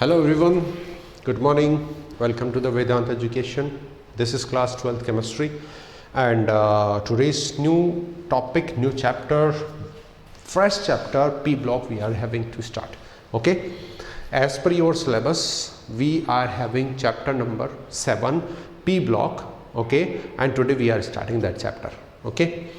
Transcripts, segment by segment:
Hello everyone, good morning, welcome to the Vedanta Education. This is class 12th chemistry and today's new topic, new chapter, fresh chapter P block we are having to start. Okay, as per your syllabus we are having chapter number 7 P block. Okay, and today we are starting that chapter. Okay,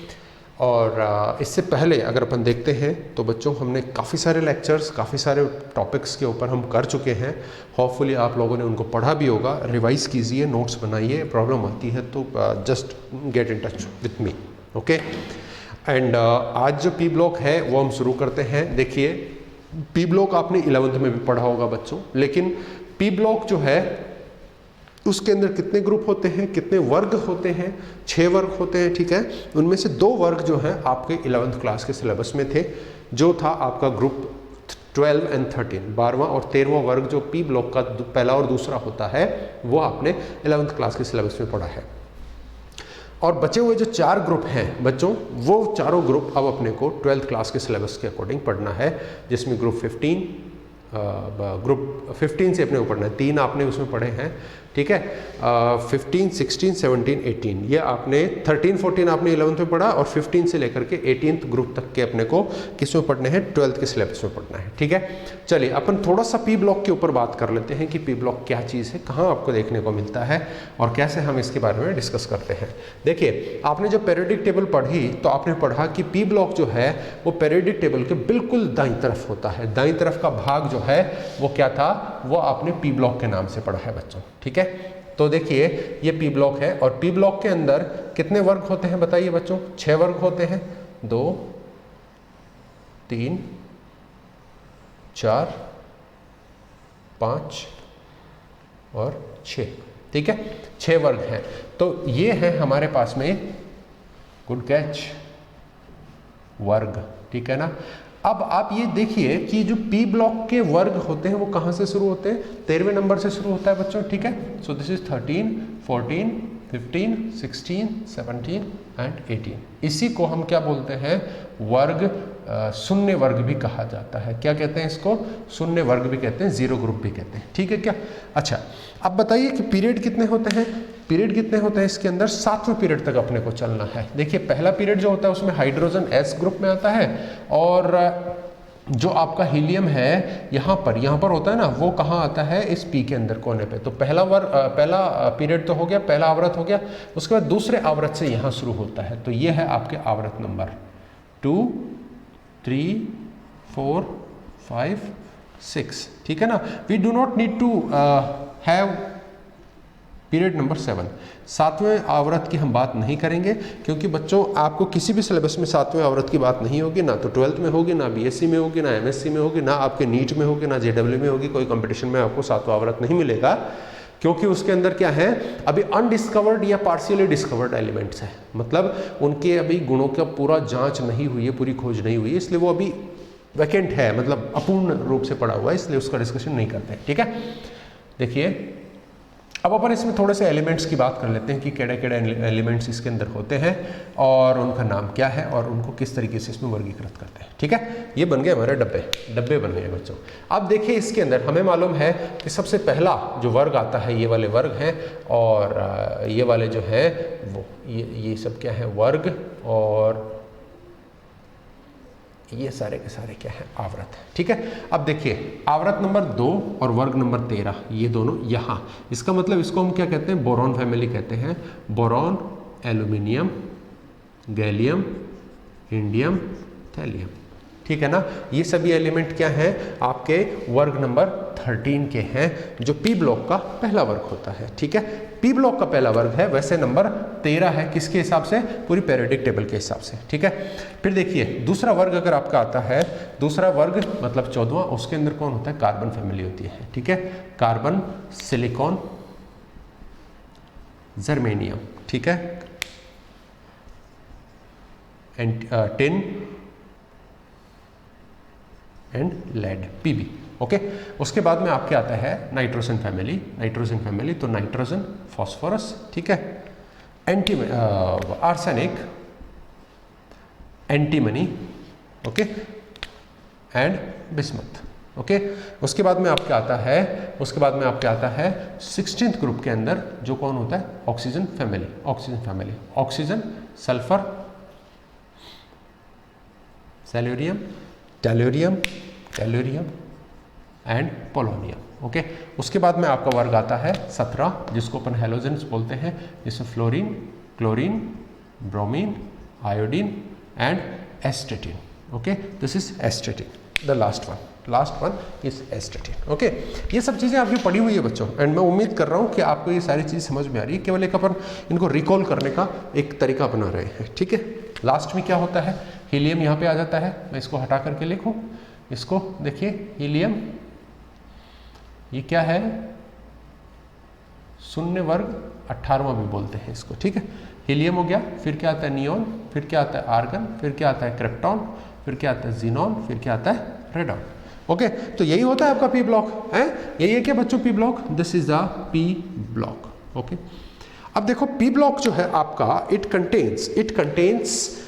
और इससे पहले अगर अपन देखते हैं तो बच्चों हमने काफ़ी सारे लेक्चर्स, काफ़ी सारे टॉपिक्स के ऊपर हम कर चुके हैं. होपफुली आप लोगों ने उनको पढ़ा भी होगा. रिवाइज कीजिए, नोट्स बनाइए. प्रॉब्लम आती है तो just get in touch with me. Okay, and आज जो पी ब्लॉक है वो हम शुरू करते हैं. देखिए, पी ब्लॉक आपने 11th में भी पढ़ा होगा बच्चों, लेकिन पी ब्लॉक जो है उसके अंदर कितने ग्रुप होते हैं, कितने वर्ग होते हैं? 6 वर्ग होते हैं. ठीक है, उनमें से 2 वर्ग जो हैं आपके 11th क्लास के सिलेबस में थे, जो था आपका ग्रुप 12 एंड 13, 12वां और 13वां वर्ग जो पी ब्लॉक का पहला और दूसरा होता है वो आपने 11th क्लास के सिलेबस में पढ़ा है. और बचे हुए जो 4 ग्रुप हैं बच्चों, वो चारों ग्रुप अब अपने को 12th क्लास के सिलेबस के अकॉर्डिंग पढ़ना है, जिसमें ग्रुप 15 से अपने को पढ़ना है. 3 आपने उसमें पढ़े हैं. ठीक है, 15, 16, 17, 18 ये आपने 13, 14 आपने 11th में पढ़ा, और 15 से लेकर के 18th ग्रुप तक के अपने को किस में पढ़ने हैं? 12th के सिलेबस में पढ़ना है. ठीक है, चलिए अपन थोड़ा सा पी ब्लॉक के ऊपर बात कर लेते हैं कि पी ब्लॉक क्या चीज़ है, कहाँ आपको देखने को मिलता है और कैसे हम इसके बारे में डिस्कस करते हैं. देखिए, आपने जब पीरियोडिक टेबल पढ़ी तो आपने पढ़ा कि पी ब्लॉक जो है वो पीरियोडिक टेबल के बिल्कुल दाईं तरफ होता है. दाईं तरफ का भाग जो है वो क्या था? वो आपने पी ब्लॉक के नाम से पढ़ा है बच्चों. ठीक है, तो देखिए ये पी ब्लॉक है, और पी ब्लॉक के अंदर कितने वर्ग होते हैं बताइए बच्चों? 6 वर्ग होते हैं. 2, 3, 4, 5 और 6. ठीक है, 6 वर्ग हैं. तो ये है हमारे पास में, गुड कैच, वर्ग. ठीक है ना. अब आप ये देखिए कि जो पी ब्लॉक के वर्ग होते हैं वो कहाँ से शुरू होते हैं? 13वें नंबर से शुरू होता है बच्चों. ठीक है, सो दिस इज 13, 14, 15, 16, 17 एंड 18. इसी को हम क्या बोलते हैं? वर्ग, शून्य वर्ग भी कहा जाता है. क्या कहते हैं इसको? शून्य वर्ग भी कहते हैं, जीरो ग्रुप भी कहते हैं. ठीक है क्या? अच्छा, अब बताइए कि पीरियड कितने होते हैं? पीरियड कितने होते हैं इसके अंदर? 7वें पीरियड तक अपने को चलना है. देखिए, पहला पीरियड जो होता है उसमें हाइड्रोजन एस ग्रुप में आता है, और जो आपका हीलियम है यहाँ पर होता है ना, वो कहाँ आता है? इस पी के अंदर कोने पे. तो पहला पीरियड तो हो गया, पहला आवृत हो गया. उसके बाद दूसरे आवृत से यहाँ शुरू होता है. तो ये है आपके आवृत नंबर 2, 3, 4, 5, 6. ठीक है ना. We do not need to have period number 7. 7वें आवृत की हम बात नहीं करेंगे, क्योंकि बच्चों आपको किसी भी सिलेबस में 7वें आवृत की बात नहीं होगी. ना तो 12th में होगी, ना बीएससी में होगी, ना एमएससी में होगी, ना आपके नीट में होगी, ना जेडब्ल्यू में होगी. कोई कंपटीशन में आपको 7वां आवृत नहीं मिलेगा, क्योंकि उसके अंदर क्या है? अभी अनडिस्कवर्ड या पार्शियली डिस्कवर्ड एलिमेंट्स हैं. मतलब उनके अभी गुणों का पूरा जांच नहीं हुई है, पूरी खोज नहीं हुई है, इसलिए वो अभी वैकेंट है, मतलब अपूर्ण रूप से पड़ा हुआ है, इसलिए उसका डिस्कशन नहीं करते. ठीक है, देखिए अब अपन इसमें थोड़े से एलिमेंट्स की बात कर लेते हैं कि केड़े एलिमेंट्स इसके अंदर होते हैं और उनका नाम क्या है और उनको किस तरीके से इसमें वर्गीकृत करते हैं. ठीक है, ये बन गए हमारे डब्बे बन गए बच्चों. अब देखिए, इसके अंदर हमें मालूम है कि सबसे पहला जो वर्ग आता है ये वाले वर्ग हैं, और ये वाले जो है वो ये सब क्या है? वर्ग, और ये सारे के सारे क्या है? आवृत. ठीक है, अब देखिए आवृत नंबर 2 और वर्ग नंबर 13, ये दोनों यहाँ. इसका मतलब इसको हम क्या कहते हैं? बोरॉन फैमिली कहते हैं. Boron, aluminium, gallium, indium, thallium. ठीक है ना. ये सभी एलिमेंट क्या हैं? आपके वर्ग नंबर 13 के हैं, जो पी ब्लॉक का पहला वर्ग होता है. ठीक है, पी ब्लॉक का पहला वर्ग है. वैसे नंबर 13 है, किसके हिसाब से? पूरी पीरियोडिक टेबल के हिसाब से. ठीक है, फिर देखिए दूसरा वर्ग अगर आपका आता है, दूसरा वर्ग मतलब 14वां, उसके अंदर कौन होता है? कार्बन फैमिली होती है. ठीक है, कार्बन, सिलिकॉन, जर्मेनियम. ठीक है, and tin and lead, PB. Okay, उसके बाद में आपके आता है नाइट्रोजन फैमिली. तो नाइट्रोजन, फॉस्फोरस. ठीक है, arsenic, antimony, okay, and bismuth. Okay. उसके बाद में आपके आता है 16th ग्रुप के अंदर जो कौन होता है, oxygen family. Oxygen, sulphur, selenium, tellurium and polonium. Okay. उसके बाद में आपका वर्ग आता है 17, जिसको अपन हेलोजेंस बोलते हैं, जिसमें fluorine, chlorine, bromine, iodine and एस्टेटिन। Okay, this is एस्टेटिन। The last one is एस्टेटिन। Okay, ये सब चीज़ें आपकी पढ़ी हुई है बच्चों, एंड मैं उम्मीद कर रहा हूँ कि आपको ये सारी चीज़ समझ में आ रही है। केवल एक अपन इनको रिकॉल करने का एक तरीका बना रहे हैं, ठीक है। लास्ट में क्या होता है, हीलियम यहाँ पे आ जाता है। मैं इसको हटा करके लिखूँ, इसको देखिए, हीलियम ये क्या है, शून्य वर्ग 18वां भी बोलते हैं इसको, ठीक है। हीलियम हो गया, फिर क्या आता है नियोन, फिर क्या आता है आर्गन, फिर क्या आता है क्रिप्टॉन, फिर क्या आता है जीनॉन, फिर क्या आता है रेडॉन। ओके, तो यही होता है आपका पी ब्लॉक है। यही है क्या बच्चों P block, this is the P block. Okay, अब देखो पी ब्लॉक जो है आपका, इट कंटेन्स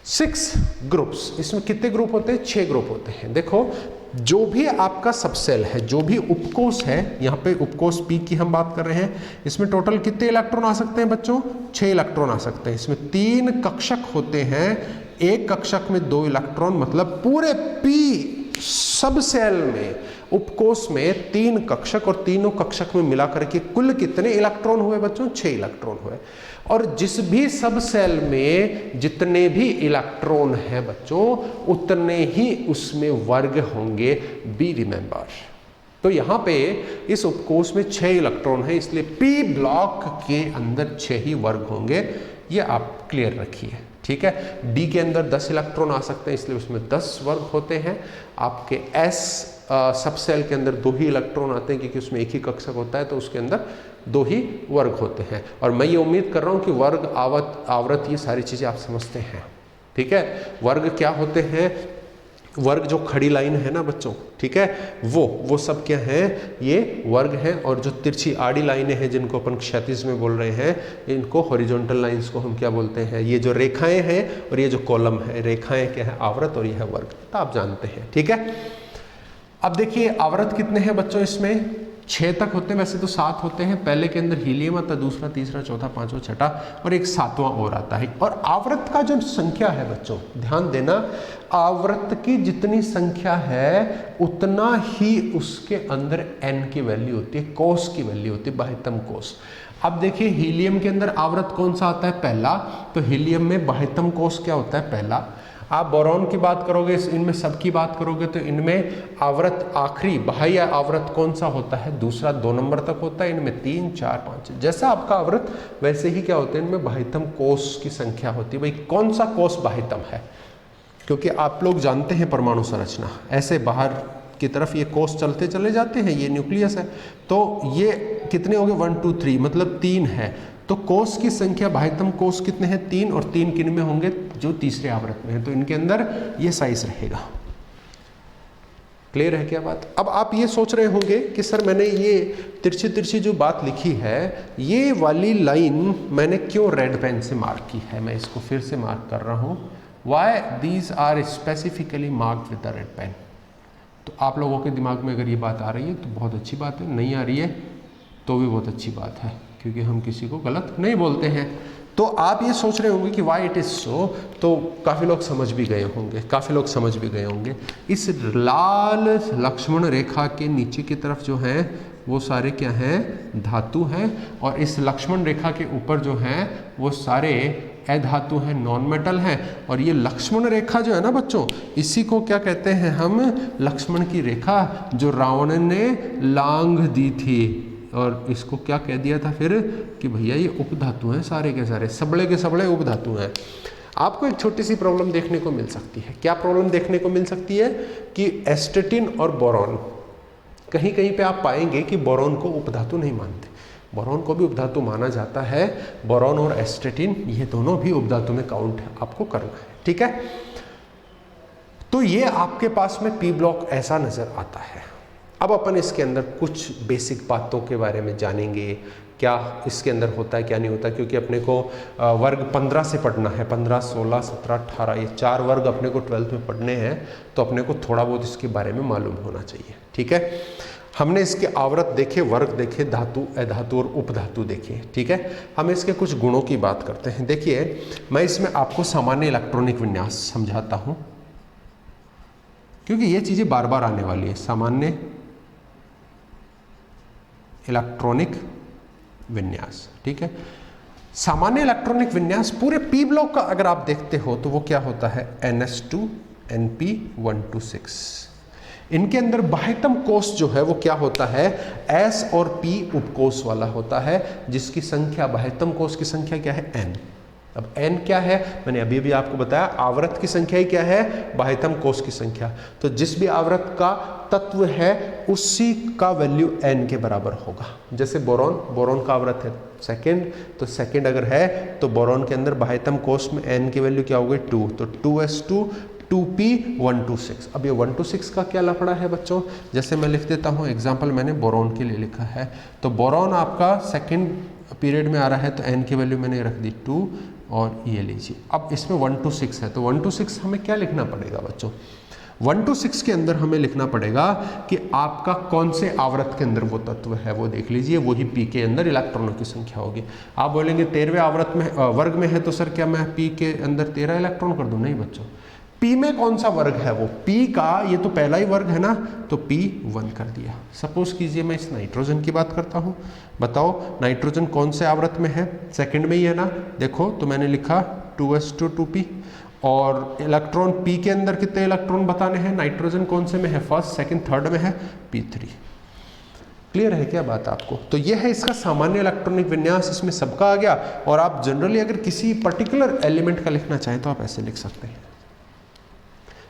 6 ग्रुप्स। इसमें कितने ग्रुप होते हैं, 6 ग्रुप होते हैं। देखो, जो भी आपका सबसेल है, जो भी उपकोष है, यहाँ पे उपकोष पी की हम बात कर रहे हैं, इसमें टोटल कितने इलेक्ट्रॉन आ सकते हैं बच्चों, 6 इलेक्ट्रॉन आ सकते हैं। इसमें 3 कक्षक होते हैं, एक कक्षक में 2 इलेक्ट्रॉन, मतलब पूरे पी सब सेल में, उपकोष में 3 कक्षक, और तीनों कक्षक में मिलाकर के कुल कितने इलेक्ट्रॉन हुए बच्चों, 6 इलेक्ट्रॉन हुए। और जिस भी सब सेल में जितने भी इलेक्ट्रॉन है बच्चों, उतने ही उसमें वर्ग होंगे, बी रिमेंबर। तो यहाँ पे इस उपकोष में 6 इलेक्ट्रॉन है, इसलिए पी ब्लॉक के अंदर 6 ही वर्ग होंगे। ये आप क्लियर रखिए, ठीक है। डी के अंदर 10 इलेक्ट्रॉन आ सकते हैं, इसलिए उसमें 10 वर्ग होते हैं। आपके एस सब सेल के अंदर 2 ही इलेक्ट्रॉन आते हैं, क्योंकि उसमें एक ही कक्षक होता है, तो उसके अंदर 2 ही वर्ग होते हैं। और मैं ये उम्मीद कर रहा हूँ कि वर्ग, आवृत, ये सारी चीज़ें आप समझते हैं, ठीक है। वर्ग क्या होते हैं, वर्ग जो खड़ी लाइन है ना बच्चों, ठीक है, वो सब क्या है, ये वर्ग हैं। और जो तिरछी आड़ी लाइनें हैं, जिनको अपन क्षैतिज में बोल रहे हैं, इनको हॉरिजॉन्टल लाइंस को हम क्या बोलते हैं, ये जो रेखाएं हैं और ये जो कॉलम है, रेखाएं क्या है, आवृत, और यह है वर्ग, तो आप जानते हैं, ठीक है। अब देखिए आवृत कितने हैं बच्चों, इसमें 6 तक होते हैं, वैसे तो 7 होते हैं। पहले के अंदर हीलियम आता है, दूसरा, तीसरा, चौथा, पांचवा, छठा, और एक 7वां और आता है। और आवृत का जो संख्या है बच्चों, ध्यान देना, आवृत की जितनी संख्या है उतना ही उसके अंदर n की वैल्यू होती है, कोष की वैल्यू होती है, बाह्यतम कोष। अब देखिए हीलियम के अंदर आवृत कौन सा आता है, पहला, तो हीलियम में बाह्यतम कोष क्या होता है, पहला। आप बोरॉन की बात करोगे, इनमें सब की बात करोगे, तो इनमें आवृत आखिरी बाह्य आवृत कौन सा होता है, दूसरा, 2 नंबर तक होता है। इनमें 3, 4, 5, जैसा आपका आवृत वैसे ही क्या होते हैं, इनमें बाह्यतम कोष की संख्या होती है। भाई कौन सा कोष बाह्यतम है, क्योंकि आप लोग जानते हैं परमाणु संरचना, ऐसे बाहर की तरफ ये कोष चलते चले जाते हैं, ये न्यूक्लियस है, तो ये कितने हो गए, 1, 2, 3, मतलब 3 है। तो कोष की संख्या, बाह्यतम कोष कितने हैं, 3, और 3 किन में होंगे, जो तीसरे आवृत में है, तो इनके अंदर ये साइज रहेगा। क्लियर है क्या बात। अब आप ये सोच रहे होंगे कि सर मैंने ये तिरछी तिरछी जो बात लिखी है, ये वाली लाइन मैंने क्यों रेड पेन से मार्क की है, मैं इसको फिर से मार्क कर रहा हूँ। Why these are specifically marked with the red pen. तो आप लोगों के दिमाग में अगर ये बात आ रही है तो बहुत अच्छी बात है, नहीं आ रही है तो भी बहुत अच्छी बात है, क्योंकि हम किसी को गलत नहीं बोलते हैं। तो आप ये सोच रहे होंगे कि वाई इट इज़ सो, तो काफ़ी लोग समझ भी गए होंगे, इस लाल लक्ष्मण रेखा के नीचे की तरफ जो है वो सारे क्या हैं, धातु हैं, और इस लक्ष्मण रेखा के ऊपर जो हैं वो सारे अधातु हैं, नॉन मेटल हैं। और ये लक्ष्मण रेखा जो है ना बच्चों, इसी को क्या कहते हैं हम, लक्ष्मण की रेखा, जो रावण ने लांघ दी थी। और इसको क्या कह दिया था फिर कि भैया ये उपधातु हैं, सारे के सारे सबड़े के सबड़े उपधातु हैं। आपको एक छोटी सी प्रॉब्लम देखने को मिल सकती है। क्या प्रॉब्लम देखने को मिल सकती है कि एस्टेटिन और बोरॉन, कहीं कहीं पे आप पाएंगे कि बोरॉन को उपधातु नहीं मानते, बोरॉन को भी उपधातु माना जाता है। बोरॉन और एस्टेटिन ये दोनों भी उपधातु में काउंट आपको करना है, ठीक है। तो ये आपके पास में पी ब्लॉक ऐसा नजर आता है। अब अपन इसके अंदर कुछ बेसिक बातों के बारे में जानेंगे, क्या इसके अंदर होता है क्या नहीं होता, क्योंकि अपने को वर्ग 15 से पढ़ना है, 15, 16, 17, 18 ये 4 वर्ग अपने को 12th में पढ़ने हैं, तो अपने को थोड़ा बहुत इसके बारे में मालूम होना चाहिए। ठीक है, हमने इसके आवर्त देखे, वर्ग देखे, धातु, अधातु और उपधातु देखे। ठीक है, हम इसके कुछ गुणों की बात करते हैं। देखिए, मैं इसमें आपको सामान्य इलेक्ट्रॉनिक विन्यास समझाता हूं, क्योंकि ये चीजें बार बार आने वाली है। सामान्य इलेक्ट्रॉनिक विन्यास, ठीक है। सामान्य इलेक्ट्रॉनिक विन्यास पूरे पी ब्लॉक का अगर आप देखते हो तो वो क्या होता है, NS2 NP126। इनके अंदर बाह्यतम कोष जो है वो क्या होता है, S और P उपकोष वाला होता है, जिसकी संख्या, बाह्यतम कोष की संख्या क्या है, N। अब N क्या है, मैंने अभी भी आपको बताया, आवर्त की संख्या ही क्या है, बाह्यतम कोष की संख्या। तो जिस भी आवर्त का तत्व है उसी का वैल्यू N के बराबर होगा। जैसे बोरॉन, बोरॉन का आवर्त है सेकंड, तो सेकंड अगर है तो बोरॉन के अंदर बाह्यतम कोष में N की वैल्यू क्या होगी, 2, तो 2s2 2p126। अब ये 126 का क्या लफड़ा है बच्चों, जैसे मैं लिख देता हूँ एग्जाम्पल, मैंने बोरॉन के लिए लिखा है, तो बोरॉन आपका सेकंड पीरियड में आ रहा है, तो N की वैल्यू मैंने रख दी 2, और ये लीजिए। अब इसमें 126 है, तो 126 हमें क्या लिखना पड़ेगा बच्चों, 126 के अंदर हमें लिखना पड़ेगा कि आपका कौन से आवर्त के अंदर वो तत्व है, वो देख लीजिए, वही P के अंदर इलेक्ट्रॉनों की संख्या होगी। आप बोलेंगे 13वें आवर्त में वर्ग में है, तो सर क्या मैं P के अंदर 13 इलेक्ट्रॉन कर दूं, नहीं बच्चों, P में कौन सा वर्ग है, वो P का, ये तो पहला ही वर्ग है ना, तो P1 कर दिया। सपोज कीजिए मैं इस नाइट्रोजन की बात करता हूँ, बताओ नाइट्रोजन कौन से आवर्त में है, सेकंड में ही है ना, देखो तो मैंने लिखा 2s2 2p, और इलेक्ट्रॉन P के अंदर कितने इलेक्ट्रॉन बताने हैं, नाइट्रोजन कौन से में है, फर्स्ट, सेकंड, थर्ड में है, P3। क्लियर है क्या बात आपको? तो यह है इसका सामान्य इलेक्ट्रॉनिक विन्यास, इसमें सबका आ गया। और आप जनरली अगर किसी पर्टिकुलर एलिमेंट का लिखना चाहें तो आप ऐसे लिख सकते हैं।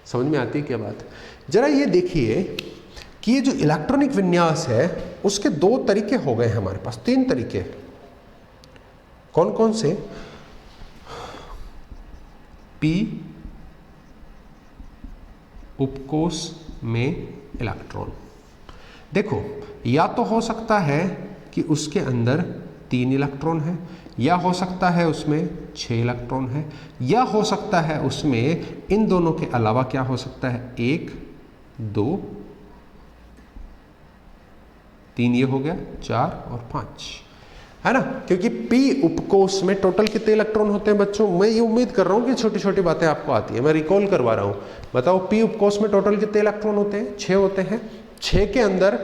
समझ में आती है क्या बात? जरा ये देखिए कि ये जो इलेक्ट्रॉनिक विन्यास है उसके 2 तरीके हो गए हमारे पास, 3 तरीके। कौन कौन से? P उपकोष में इलेक्ट्रॉन। देखो, या तो हो सकता है कि उसके अंदर 3 इलेक्ट्रॉन है, या हो सकता है उसमें 6 इलेक्ट्रॉन है, या हो सकता है उसमें इन दोनों के अलावा क्या हो सकता है, 1, 2, 3, ये हो गया 4 और 5, है ना। क्योंकि P उपकोष में टोटल कितने इलेक्ट्रॉन होते हैं बच्चों? मैं ये उम्मीद कर रहा हूं कि छोटी छोटी बातें आपको आती है, मैं रिकॉल करवा रहा हूं। बताओ P उपकोष में टोटल कितने इलेक्ट्रॉन होते हैं? 6 होते हैं। 6 के अंदर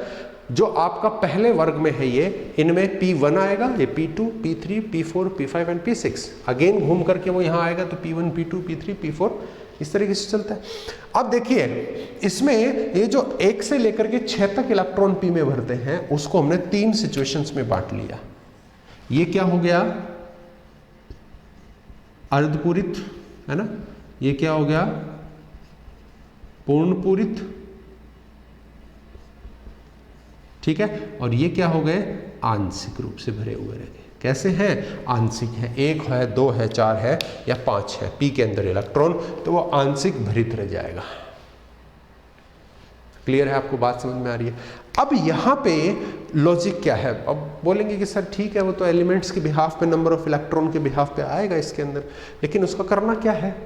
जो आपका पहले वर्ग में है ये, इनमें P1 आएगा, ये P2, P3, P4, P5 and P6। Again घूम करके वो यहाँ आएगा, तो P1, P2, P3, P4 इस तरीके से चलता है। अब देखिए इसमें ये जो 1 से लेकर के 6 तक इलेक्ट्रॉन P में भरते हैं उसको हमने 3 सिचुएशंस में बांट लिया। ये क्या हो गया? अर्धपूरित, है ना। ये क्या हो गया? पूर्णपूरित, ठीक है। और ये क्या हो गए? आंशिक रूप से भरे हुए रह गए। कैसे हैं? आंशिक है, 1 है, 2 है, 4 है या 5 है P के अंदर इलेक्ट्रॉन, तो वो आंशिक भरित रह जाएगा। क्लियर है? आपको बात समझ में आ रही है? अब यहाँ पे लॉजिक क्या है? अब बोलेंगे कि सर ठीक है, वो तो एलिमेंट्स के बिहाफ पे, नंबर ऑफ इलेक्ट्रॉन के बिहाफ पे आएगा इसके अंदर, लेकिन उसका करना क्या है?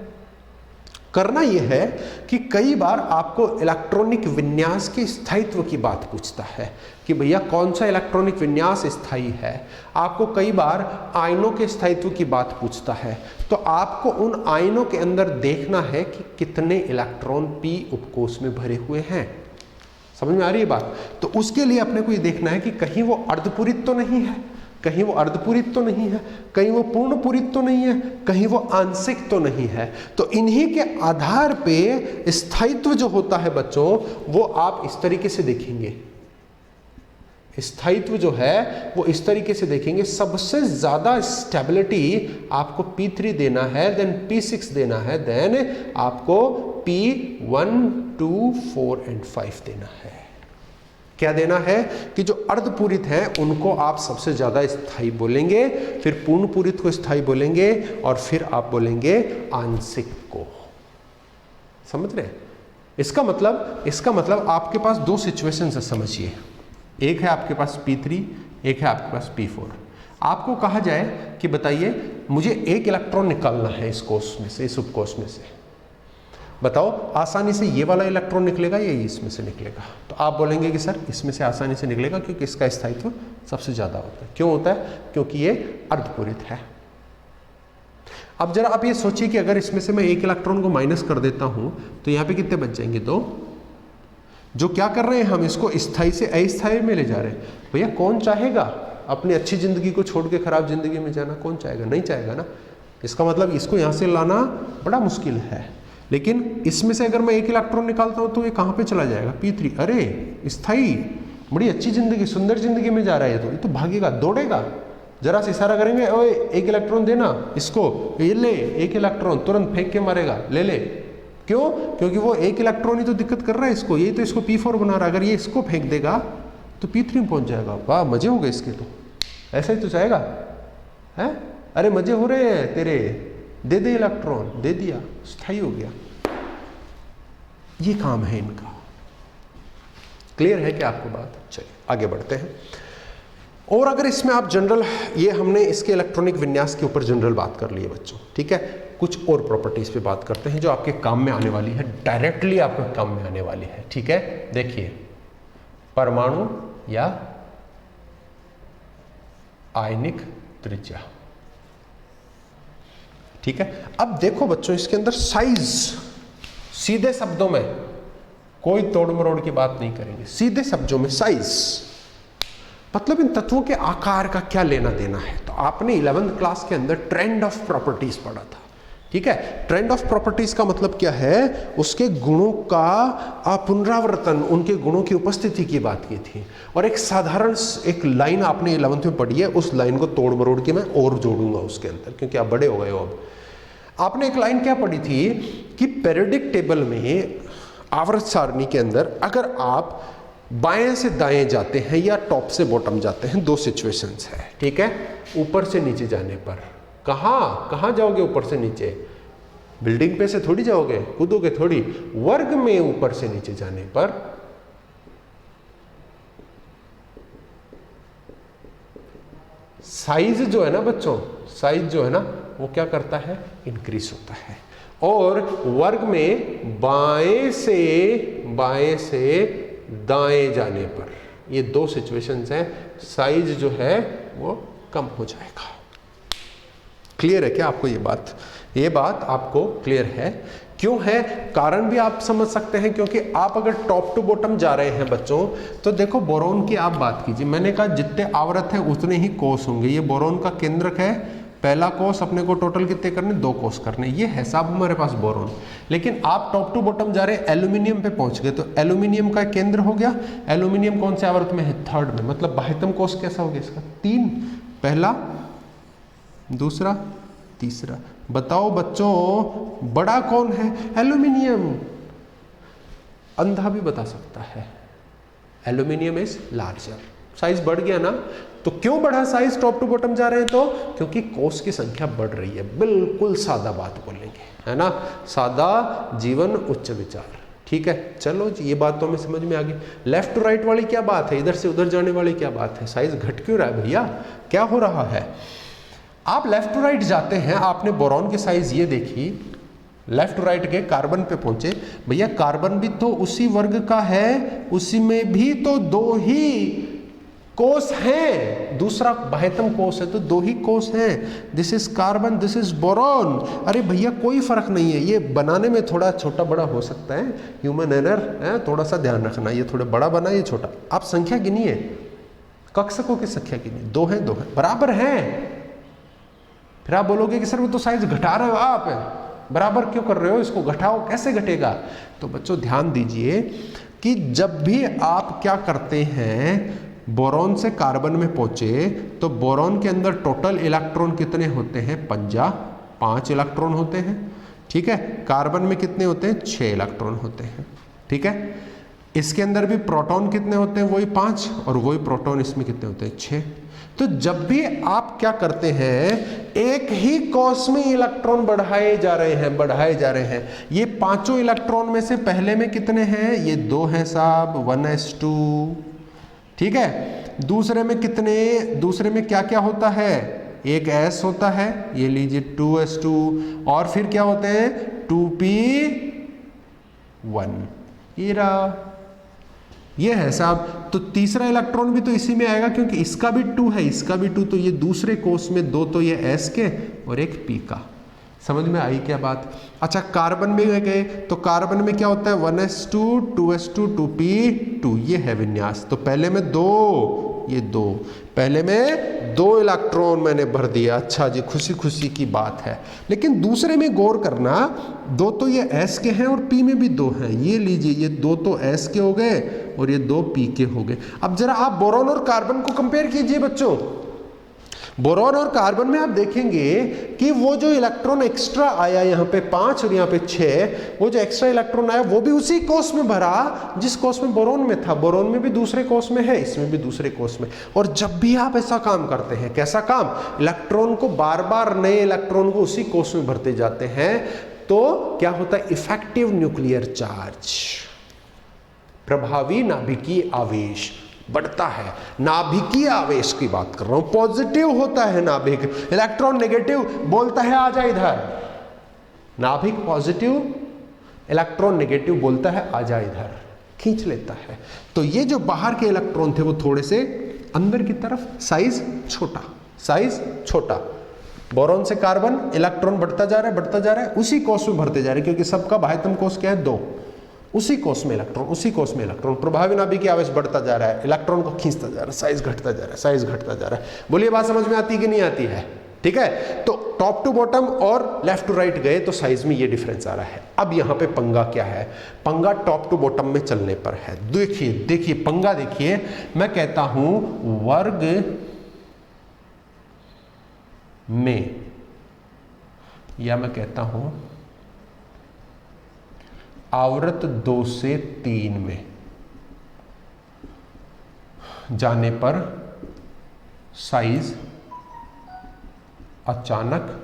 करना यह है कि कई बार आपको इलेक्ट्रॉनिक विन्यास के स्थायित्व की बात पूछता है कि भैया कौन सा इलेक्ट्रॉनिक विन्यास स्थायी है। आपको कई बार आयनों के स्थायित्व की बात पूछता है, तो आपको उन आयनों के अंदर देखना है कि कितने इलेक्ट्रॉन P उपकोष में भरे हुए हैं। समझ में आ रही है बात? तो उसके लिए अपने को ये देखना है कि कहीं वो अर्धपूरित तो नहीं है, कहीं वो अर्धपूरित तो नहीं है, कहीं वो पूर्णपूरित तो नहीं है, कहीं वो आंशिक तो नहीं है। तो इन्हीं के आधार पे स्थायित्व जो होता है बच्चों, वो आप इस तरीके से देखेंगे। स्थायित्व जो है वो इस तरीके से देखेंगे। सबसे ज्यादा स्टेबिलिटी आपको P3 देना है, देन P6 देना है, देन आपको P1, 2, 4 एंड 5 देना है। क्या देना है? कि जो अर्धपूरित हैं उनको आप सबसे ज्यादा स्थायी बोलेंगे, फिर पूर्णपूरित को स्थायी बोलेंगे, और फिर आप बोलेंगे आंशिक को। समझ रहे हैं? इसका मतलब आपके पास दो सिचुएशन है, समझिए। एक है आपके पास P3, एक है आपके पास P4। आपको कहा जाए कि बताइए मुझे एक इलेक्ट्रॉन निकालना है इस कोष में से, इस उपकोष में से, बताओ आसानी से ये वाला इलेक्ट्रॉन निकलेगा या ये इसमें से निकलेगा? तो आप बोलेंगे कि सर इसमें से आसानी से निकलेगा क्योंकि इसका स्थायित्व सबसे ज़्यादा होता है। क्यों होता है? क्योंकि ये अर्धपूरित है। अब जरा आप ये सोचिए कि अगर इसमें से मैं एक इलेक्ट्रॉन को माइनस कर देता हूं तो यहाँ पे कितने बच जाएंगे? 2। जो क्या कर रहे हैं हम, इसको स्थायी से अस्थायी में ले जा रहे हैं। भैया कौन चाहेगा अपनी अच्छी जिंदगी को छोड़ के खराब जिंदगी में जाना? कौन चाहेगा? नहीं चाहेगा ना। इसका मतलब इसको यहाँ से लाना बड़ा मुश्किल है। लेकिन इसमें से अगर मैं एक इलेक्ट्रॉन निकालता हूं तो ये कहाँ पे चला जाएगा? P3। अरे स्थायी, बड़ी अच्छी जिंदगी, सुंदर जिंदगी में जा रहा है। ये तो भागेगा, दौड़ेगा। जरा सा इशारा करेंगे, ओए एक इलेक्ट्रॉन देना इसको, ये ले एक इलेक्ट्रॉन, तुरंत फेंक के मारेगा, ले ले। क्यों? क्योंकि वो एक इलेक्ट्रॉन ही तो दिक्कत कर रहा है इसको, यही तो इसको P4 बना रहा है। अगर ये इसको फेंक देगा तो P3 में पहुंच जाएगा। वाह, मजे हो गए इसके। तो ऐसा ही तो चाहेगा है? अरे मजे हो रहे हैं तेरे, दे दे इलेक्ट्रॉन, दे दिया, स्थायी हो गया। ये काम है इनका। क्लियर है क्या आपको बात? चलिए आगे बढ़ते हैं। और अगर इसमें आप जनरल, ये हमने इसके इलेक्ट्रॉनिक विन्यास के ऊपर जनरल बात कर ली है बच्चों, ठीक है। कुछ और प्रॉपर्टीज पे बात करते हैं जो आपके काम में आने वाली है, डायरेक्टली आपके काम में आने वाली है, ठीक है। देखिए, परमाणु या आयनिक त्रिज्या, ठीक है। अब देखो बच्चों, इसके अंदर साइज, सीधे शब्दों में, कोई तोड़ मरोड़ की बात नहीं करेंगे, सीधे शब्दों में साइज मतलब इन तत्वों के आकार का क्या लेना देना है। तो आपने 11th क्लास के अंदर ट्रेंड ऑफ प्रॉपर्टीज पढ़ा था, ठीक है। ट्रेंड ऑफ प्रॉपर्टीज का मतलब क्या है? उसके गुणों का पुनरावर्तन, उनके गुणों की उपस्थिति की बात की थी। और एक साधारण एक लाइन आपने 11th में पढ़ी है, उस लाइन को तोड़ मरोड़ के मैं और जोड़ूंगा उसके अंदर, क्योंकि आप बड़े हो गए हो। अब आपने एक लाइन क्या पढ़ी थी कि पीरियोडिक टेबल में, आवर्त सारणी के अंदर, अगर आप बाएं से दाएं जाते हैं या टॉप से बॉटम जाते हैं, दो सिचुएशंस है, ठीक है। ऊपर से नीचे जाने पर कहाँ जाओगे? ऊपर से नीचे बिल्डिंग पे से थोड़ी जाओगे, कूदोगे थोड़ी। वर्ग में ऊपर से नीचे जाने पर साइज जो है ना बच्चों, साइज जो है ना वो क्या करता है? इंक्रीज होता है। और वर्ग में बाएं से दाएं जाने पर, ये दो सिचुएशंस हैं, साइज जो है वो कम हो जाएगा। क्लियर है क्या आपको ये बात? ये बात आपको क्लियर है? क्यों है? कारण भी आप समझ सकते हैं, क्योंकि आप अगर टॉप टू बॉटम जा रहे हैं बच्चों, तो देखो बोरोन की आप बात कीजिए। मैंने कहा जितने आवर्त है उतने ही कोष होंगे। ये बोरोन का केंद्रक है, पहला कोष अपने को टोटल कितने करने? 2 कोष करने। ये है साहब हमारे पास बोरोन। लेकिन आप टॉप टू बॉटम जा रहे हैं, एल्यूमिनियम पे पहुंच गए, तो एल्यूमिनियम का केंद्र हो गया। एल्यूमिनियम कौन से आवर्त में है? 3rd में। मतलब बाह्यतम कोष कैसा हो गया इसका? 3, पहला, दूसरा, तीसरा। बताओ बच्चों बड़ा कौन है? एल्यूमिनियम। अंधा भी बता सकता है, एल्यूमिनियम इज लार्जर। साइज बढ़ गया ना। तो क्यों बढ़ा साइज टॉप टू बॉटम जा रहे हैं? तो क्योंकि कोष की संख्या बढ़ रही है। बिल्कुल सादा बात बोलेंगे, है ना। सादा जीवन उच्च विचार, ठीक है। चलो जी, ये बात तो हमें समझ में आ गई। लेफ्ट टू राइट वाली क्या बात है? इधर से उधर जाने वाली क्या बात है? साइज घट क्यों रहा है भैया? क्या हो रहा है? आप लेफ्ट टू राइट जाते हैं, आपने बोरॉन की साइज ये देखी, लेफ्ट टू राइट के कार्बन पे पहुंचे। भैया कार्बन भी तो उसी वर्ग का है, उसी में भी तो 2 ही कोष हैं, दूसरा बाह्यतम कोष है, तो 2 ही कोष हैं। This is carbon, this is boron. अरे भैया कोई फर्क नहीं है, ये बनाने में थोड़ा छोटा बड़ा हो सकता है, ह्यूमन एरर है, थोड़ा सा ध्यान रखना। ये थोड़ा बड़ा बना, ये छोटा। आप संख्या गिनिए, कक्षकों की संख्या गिनिए, 2 हैं, 2 हैं, बराबर हैं। फिर आप बोलोगे कि सर वो तो साइज घटा रहे हो आप, बराबर क्यों कर रहे हो? इसको घटाओ, कैसे घटेगा? तो बच्चों ध्यान दीजिए कि जब भी आप क्या करते हैं, बोरॉन से कार्बन में पहुंचे, तो बोरॉन के अंदर टोटल इलेक्ट्रॉन कितने होते हैं? 5 इलेक्ट्रॉन होते हैं, ठीक है। कार्बन में कितने होते हैं? 6 इलेक्ट्रॉन होते हैं, ठीक है। इसके अंदर भी प्रोटॉन कितने होते हैं, वही 5, और वही प्रोटॉन इसमें कितने होते हैं, 6। तो जब भी आप क्या करते हैं, एक ही कोष में इलेक्ट्रॉन बढ़ाए जा रहे हैं, बढ़ाए जा रहे हैं। ये पांचों इलेक्ट्रॉन में से पहले में कितने हैं, ये 2 हैं साहब, 1s2, ठीक है। दूसरे में कितने, दूसरे में क्या क्या होता है, एक s होता है, ये लीजिए 2s2, और फिर क्या होते हैं 2p1, ये है साहब। तो तीसरा इलेक्ट्रॉन भी तो इसी में आएगा, क्योंकि इसका भी 2 है, इसका भी 2, तो ये दूसरे कोष में 2 तो ये s के और एक p का। समझ में आई क्या बात। अच्छा, कार्बन में गए तो कार्बन में क्या होता है, 1s2, 2s2, 2p2, ये है विन्यास। तो पहले में 2, ये 2, पहले में 2 इलेक्ट्रॉन मैंने भर दिया। अच्छा जी, खुशी खुशी की बात है। लेकिन दूसरे में गौर करना, 2 तो ये s के हैं और p में भी 2 हैं। ये लीजिए, ये 2 तो s के हो गए और ये 2 p के हो गए। अब जरा आप बोरॉन और कार्बन को कंपेयर कीजिए बच्चों। बोरॉन और कार्बन में आप देखेंगे कि वो जो इलेक्ट्रॉन एक्स्ट्रा आया यहाँ पे 5 और यहाँ पे 6, वो जो एक्स्ट्रा इलेक्ट्रॉन आया वो भी उसी कोष में भरा जिस कोष में बोरॉन में था। बोरॉन में भी दूसरे कोष में है, इसमें भी दूसरे कोष में। और जब भी आप ऐसा काम करते हैं, कैसा काम, इलेक्ट्रॉन को बार बार नए इलेक्ट्रॉन को उसी कोष में भरते जाते हैं, तो क्या होता है, इफेक्टिव न्यूक्लियर चार्ज, प्रभावी नाभिकीय आवेश बढ़ता है। नाभिकीय आवेश की बात कर रहा हूं, पॉजिटिव होता है नाभिक। इलेक्ट्रॉन नेगेटिव बोलता है आजा इधर, नाभिक पॉजिटिव, इलेक्ट्रॉन नेगेटिव बोलता है आजा इधर, खींच लेता है। तो ये जो बाहर के इलेक्ट्रॉन थे वो थोड़े से अंदर की तरफ, साइज छोटा, साइज छोटा। बोरॉन से कार्बन इलेक्ट्रॉन बढ़ता जा रहा है, बढ़ता जा रहा है, उसी कोष में भरते जा रहे हैं, क्योंकि सबका बाह्यतम कोष क्या है, 2, उसी कोष में इलेक्ट्रॉन, उसी कोष में इलेक्ट्रॉन। प्रभावी नाभिकीय आवेश बढ़ता जा रहा है, इलेक्ट्रॉन को खींचता जा रहा है, साइज घटता जा रहा है, साइज घटता जा रहा है। बोलिए बात समझ में आती कि नहीं आती है, ठीक है। तो टॉप टू बॉटम और लेफ्ट टू राइट गए तो साइज में ये डिफरेंस आ रहा है। अब यहां पे पंगा क्या है, पंगा टॉप टू बॉटम में चलने पर है। देखिए देखिए पंगा देखिए, मैं कहता हूं वर्ग में, या मैं कहता हूं आवृत 2 से 3 में जाने पर साइज अचानक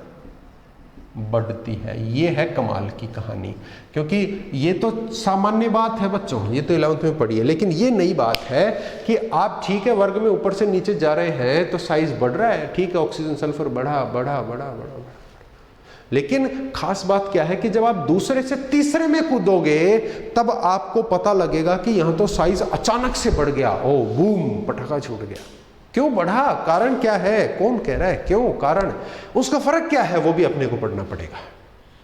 बढ़ती है। ये है कमाल की कहानी, क्योंकि ये तो सामान्य बात है बच्चों, ये तो 11th में पढ़ी है। लेकिन ये नई बात है कि आप ठीक है वर्ग में ऊपर से नीचे जा रहे हैं तो साइज बढ़ रहा है, ठीक है, ऑक्सीजन सल्फर बढ़ा बढ़ा बढ़ा बढ़ा। लेकिन खास बात क्या है कि जब आप दूसरे से तीसरे में कूदोगे तब आपको पता लगेगा कि यहां तो साइज अचानक से बढ़ गया, ओ बूम, पटाखा छूट गया। क्यों बढ़ा, कारण क्या है, कौन कह रहा है क्यों, कारण, उसका फर्क क्या है वो भी अपने को पढ़ना पड़ेगा।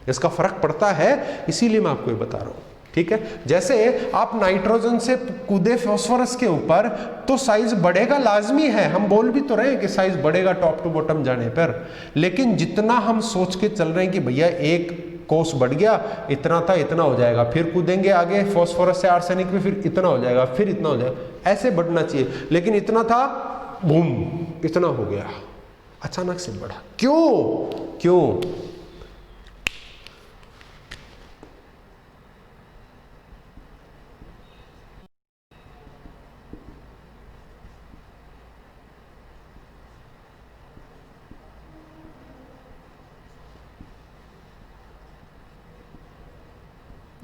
इसका फर्क पड़ता है, इसीलिए मैं आपको ये बता रहा हूं, ठीक है। जैसे आप नाइट्रोजन से कूदे फास्फोरस के ऊपर तो साइज बढ़ेगा, लाजमी है, हम बोल भी तो रहे हैं कि साइज बढ़ेगा टॉप टू बॉटम जाने पर। लेकिन जितना हम सोच के चल रहे हैं कि भैया एक कोष बढ़ गया, इतना था इतना हो जाएगा, फिर कूदेंगे आगे फास्फोरस से आर्सेनिक में, फिर इतना हो जाएगा, फिर इतना हो जाएगा, ऐसे बढ़ना चाहिए। लेकिन इतना था, बूम, इतना हो गया, अचानक से बढ़ा। क्यों, क्यों,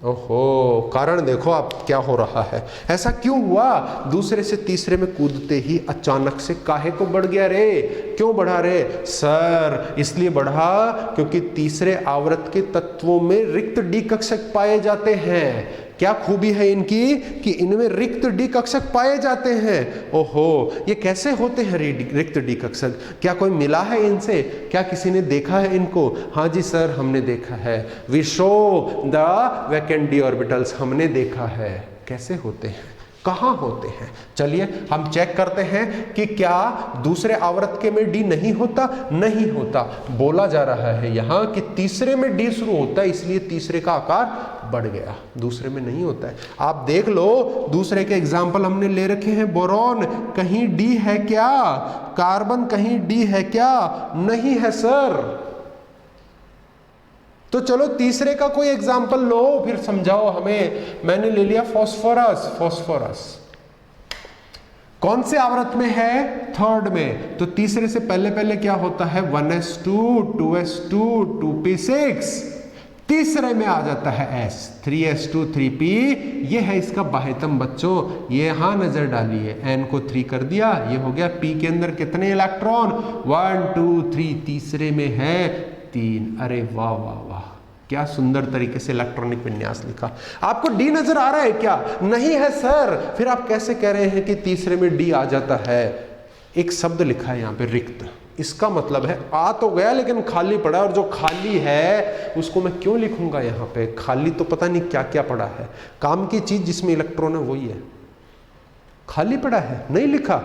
ओहो, कारण देखो आप क्या हो रहा है। ऐसा क्यों हुआ, दूसरे से तीसरे में कूदते ही अचानक से काहे को बढ़ गया रे, क्यों बढ़ा रे सर, इसलिए बढ़ा क्योंकि तीसरे आवर्त के तत्वों में रिक्त डी कक्षक पाए जाते हैं। क्या खूबी है इनकी कि इनमें रिक्त डी कक्षक पाए जाते हैं। ओहो, ये कैसे होते हैं रिक्त डी कक्षक, क्या कोई मिला है इनसे, क्या किसी ने देखा है इनको? हाँ जी सर, हमने देखा है, we show the vacant D orbitals, हमने देखा है। कैसे होते हैं, कहाँ होते हैं, चलिए हम चेक करते हैं कि क्या दूसरे आवर्त के में डी नहीं होता। नहीं होता, बोला जा रहा है यहाँ कि तीसरे में डी शुरू होता है, इसलिए तीसरे का आकार बढ़ गया, दूसरे में नहीं होता है। आप देख लो, दूसरे के एग्जाम्पल हमने ले रखे हैं। बोरॉन कहीं डी है क्या, कार्बन कहीं डी है क्या, नहीं है सर। तो चलो तीसरे का कोई एग्जाम्पल लो, फिर समझाओ हमें। मैंने ले लिया फॉस्फोरस। फॉस्फोरस कौन से आवर्त में है? थर्ड में। तो तीसरे से पहले पहले क्या होता है? 1s2 2s2 2p6। तीसरे में आ जाता है S 3s2 3p। ये है इसका बाह्यतम बच्चों। ये यहां नजर डालिए, n को 3 कर दिया, ये हो गया। p के अंदर कितने इलेक्ट्रॉन? 1 2 3। तीसरे में है 3। अरे वाह वाह वाह, क्या सुंदर तरीके से इलेक्ट्रॉनिक विन्यास लिखा। आपको डी नजर आ रहा है क्या? नहीं है सर। फिर आप कैसे कह रहे हैं कि तीसरे में डी आ जाता है? एक शब्द लिखा है यहाँ पे, रिक्त। इसका मतलब है आ तो गया लेकिन खाली पड़ा, और जो खाली है उसको मैं क्यों लिखूंगा यहाँ पे? खाली तो पता नहीं क्या क्या पड़ा है। काम की चीज जिसमें इलेक्ट्रॉन है वही है, खाली पड़ा है, नहीं लिखा,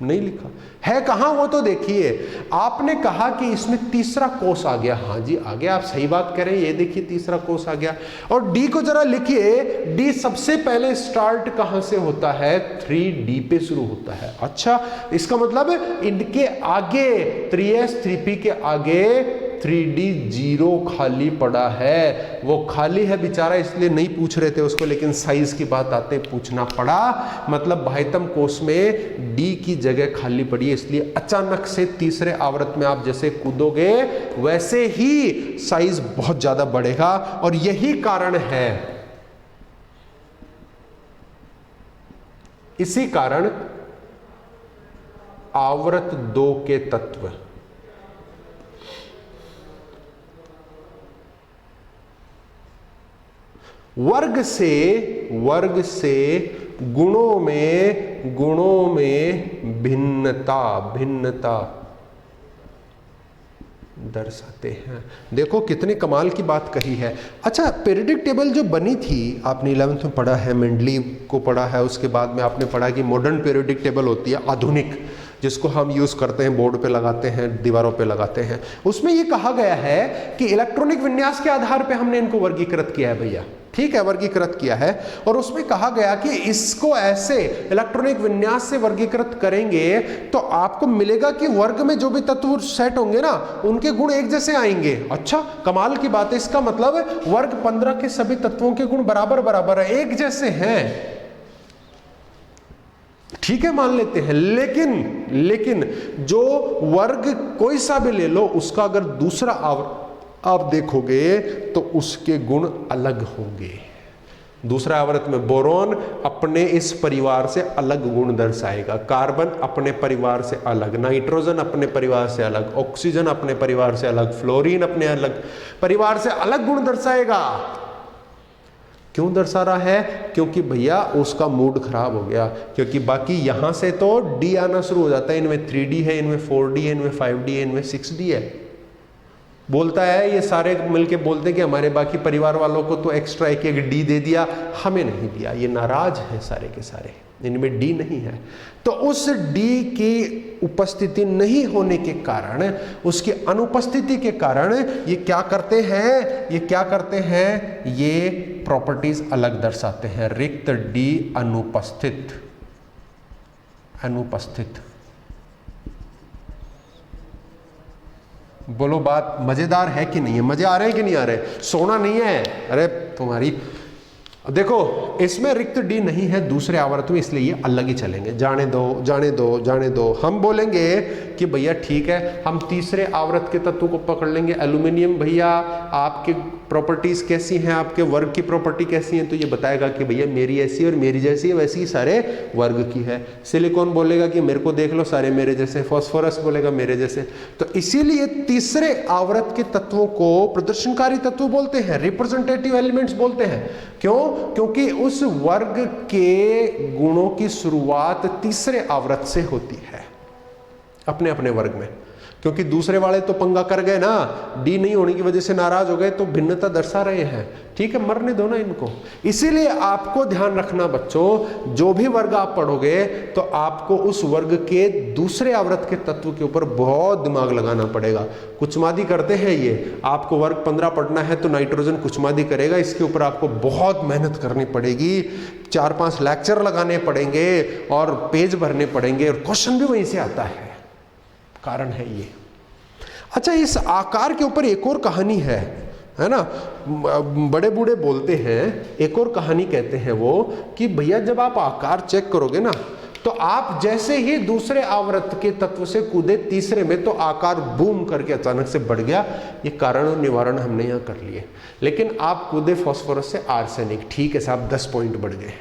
नहीं लिखा है। कहां? वो तो देखिए, आपने कहा कि इसमें तीसरा कोष आ गया। हाँ जी आ गया, आप सही बात कह रहे हैं। ये देखिए तीसरा कोष आ गया। और डी को जरा लिखिए। डी सबसे पहले स्टार्ट कहां से होता है? 3d पे शुरू होता है। अच्छा, इसका मतलब इनके आगे 3s 3p के आगे 3d 0 खाली पड़ा है। वो खाली है बेचारा, इसलिए नहीं पूछ रहे थे उसको, लेकिन साइज की बात आते पूछना पड़ा। मतलब बाह्यतम कोष में d की जगह खाली पड़ी है, इसलिए अचानक से तीसरे आवर्त में आप जैसे कूदोगे वैसे ही साइज बहुत ज्यादा बढ़ेगा। और यही कारण है, इसी कारण आवर्त 2 के तत्व वर्ग से गुणों में भिन्नता दर्शाते हैं। देखो कितने कमाल की बात कही है। अच्छा, पीरियडिक टेबल जो बनी थी, आपने 11th में पढ़ा है, मेंडलीव को पढ़ा है, उसके बाद में आपने पढ़ा कि मॉडर्न पीरियडिक टेबल होती है, आधुनिक, जिसको हम यूज करते हैं, बोर्ड पे लगाते हैं, दीवारों पे लगाते हैं। उसमें ये कहा गया है कि इलेक्ट्रॉनिक विन्यास के आधार पे हमने इनको वर्गीकृत किया है भैया, ठीक है, वर्गीकृत किया है। और उसमें कहा गया कि इसको ऐसे इलेक्ट्रॉनिक विन्यास से वर्गीकृत करेंगे तो आपको मिलेगा कि वर्ग में जो भी तत्व सेट होंगे ना, उनके गुण एक जैसे आएंगे। अच्छा, कमाल की बात है। इसका मतलब वर्ग 15 के सभी तत्वों के गुण बराबर बराबर है, एक जैसे हैं। ठीक है, मान लेते हैं। लेकिन जो वर्ग कोई सा भी ले लो, उसका अगर दूसरा आप देखोगे तो उसके गुण अलग होंगे। दूसरा आवर्त में बोरोन अपने इस परिवार से अलग गुण दर्शाएगा, कार्बन अपने परिवार से अलग, नाइट्रोजन अपने परिवार से अलग, ऑक्सीजन अपने परिवार से अलग, फ्लोरीन अपने अलग परिवार से अलग गुण दर्शाएगा। क्यों दर्शा रहा है? क्योंकि भैया उसका मूड खराब हो गया, क्योंकि बाकी यहां से तो डी आना शुरू हो जाता है। इनमें 3d है, इनमें 4d है, इनमें 5d है, इनमें 6d है। बोलता है, ये सारे मिलके बोलते हैं कि हमारे बाकी परिवार वालों को तो एक्स्ट्रा एक डी दे दिया, हमें नहीं दिया। ये नाराज है सारे के सारे, इनमें डी नहीं है। तो उस डी की उपस्थिति नहीं होने के कारण, उसकी अनुपस्थिति के कारण ये क्या करते हैं, ये प्रॉपर्टीज अलग दर्शाते हैं। रिक्त डी अनुपस्थित। बोलो, बात मजेदार है कि नहीं है? मजे आ रहे हैं कि नहीं आ रहे? सोना नहीं है? अरे तुम्हारी, देखो इसमें रिक्त डी नहीं है दूसरे आवर्त में, इसलिए ये अलग ही चलेंगे। जाने दो। हम बोलेंगे कि भैया ठीक है, हम तीसरे आवर्त के तत्व को पकड़ लेंगे। एल्यूमिनियम, भैया आपके प्रॉपर्टीज कैसी हैं, आपके वर्ग की प्रॉपर्टी कैसी है? तो ये बताएगा कि भैया मेरी ऐसी और मेरी जैसी है, वैसी ही सारे वर्ग की है। सिलिकॉन बोलेगा कि मेरे को देख लो, सारे मेरे जैसे। फॉस्फोरस बोलेगा मेरे जैसे। तो इसीलिए तीसरे आवर्त के तत्वों को प्रदर्शनकारी तत्व बोलते हैं, रिप्रेजेंटेटिव एलिमेंट्स बोलते हैं। क्यों? क्योंकि उस वर्ग के गुणों की शुरुआत तीसरे आवर्त से होती है, अपने अपने वर्ग में। क्योंकि दूसरे वाले तो पंगा कर गए ना, डी नहीं होने की वजह से नाराज हो गए, तो भिन्नता दर्शा रहे हैं। ठीक है, मरने दो ना इनको। इसीलिए आपको ध्यान रखना बच्चों, जो भी वर्ग आप पढ़ोगे तो आपको उस वर्ग के दूसरे आवर्त के तत्व के ऊपर बहुत दिमाग लगाना पड़ेगा। कुचमादी करते हैं ये, आपको वर्ग 15 पढ़ना है तो नाइट्रोजन कुचमादी करेगा, इसके ऊपर आपको बहुत मेहनत करनी पड़ेगी, 4-5 लेक्चर लगाने पड़ेंगे और पेज भरने पड़ेंगे, और क्वेश्चन भी वहीं से आता है। कारण है ये। अच्छा, इस आकार के ऊपर एक और कहानी है, है ना। बड़े बूढ़े बोलते हैं, एक और कहानी कहते हैं वो कि भैया जब आप आकार चेक करोगे ना, तो आप जैसे ही दूसरे आवर्त के तत्व से कूदे तीसरे में, तो आकार बूम करके अचानक से बढ़ गया। ये कारण और निवारण हमने यहाँ कर लिए। लेकिन आप कूदे फास्फोरस से आर्सेनिक, ठीक है साहब 10 पॉइंट बढ़ गए,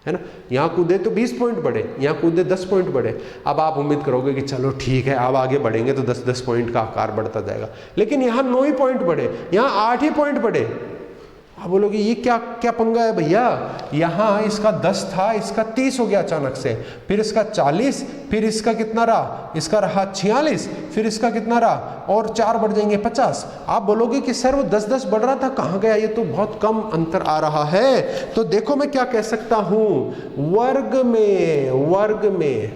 है ना। यहाँ कूदे तो 20 पॉइंट बढ़े, यहाँ कूदे 10 पॉइंट बढ़े। अब आप उम्मीद करोगे कि चलो ठीक है, अब आगे बढ़ेंगे तो 10-10 पॉइंट का आकार बढ़ता जाएगा। लेकिन यहाँ 9 ही पॉइंट बढ़े, यहाँ 8 ही पॉइंट बढ़े। आप बोलोगे ये क्या क्या पंगा है भैया, यहाँ इसका 10 था, इसका 30 हो गया अचानक से, फिर इसका 40, फिर इसका कितना रहा, इसका रहा 46, फिर इसका कितना रहा, और 4 बढ़ जाएंगे 50। आप बोलोगे कि सर वो 10-10 बढ़ रहा था, कहाँ गया, ये तो बहुत कम अंतर आ रहा है। तो देखो मैं क्या कह सकता हूं, वर्ग में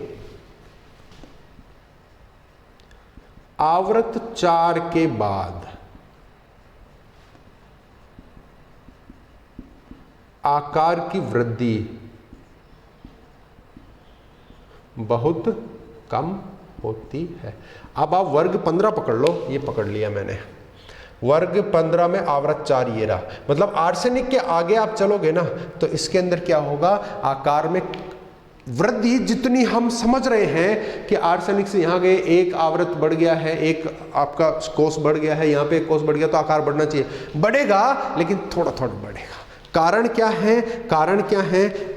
आवर्त 4 के बाद आकार की वृद्धि बहुत कम होती है। अब आप वर्ग 15 पकड़ लो, ये पकड़ लिया मैंने, वर्ग 15 में आवर्त 4 ये रहा। मतलब आर्सेनिक के आगे आप चलोगे ना, तो इसके अंदर क्या होगा, आकार में वृद्धि जितनी हम समझ रहे हैं कि आर्सेनिक से यहाँ गए, एक आवर्त बढ़ गया है, एक आपका कोष बढ़ गया है, यहाँ पे एक कोष बढ़ गया, तो आकार बढ़ना चाहिए, बढ़ेगा लेकिन थोड़ा थोड़ा बढ़ेगा। कारण क्या है, कारण क्या है,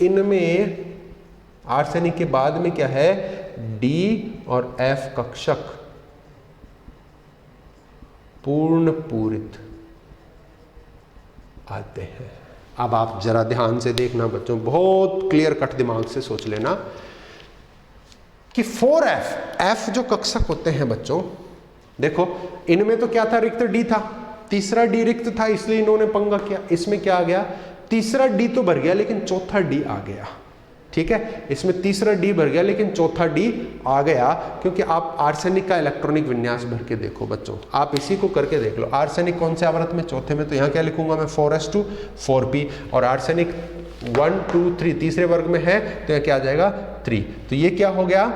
इनमें आर्सेनिक के बाद में क्या है, डी और एफ कक्षक पूर्ण पूरित आते हैं। अब आप जरा ध्यान से देखना बच्चों, बहुत क्लियर कट दिमाग से सोच लेना कि 4F जो कक्षक होते हैं बच्चों, देखो इनमें तो क्या था, रिक्त डी था, तीसरा डी रिक्त था, इसलिए इन्होंने पंगा किया। इसमें क्या आ गया, तीसरा डी तो भर गया लेकिन चौथा डी आ गया, ठीक है। इसमें तीसरा डी भर गया लेकिन चौथा डी आ गया, क्योंकि आप आर्सेनिक का इलेक्ट्रॉनिक विन्यास भर के देखो बच्चों, आप इसी को करके देख लो। आर्सेनिक कौन से आवर्त में, चौथे में, तो यहाँ क्या लिखूंगा मैं, 4s2 4p, और आर्सेनिक 1 2 3 तीसरे वर्ग में है, तो यहाँ क्या आ जाएगा 3। तो ये क्या हो गया,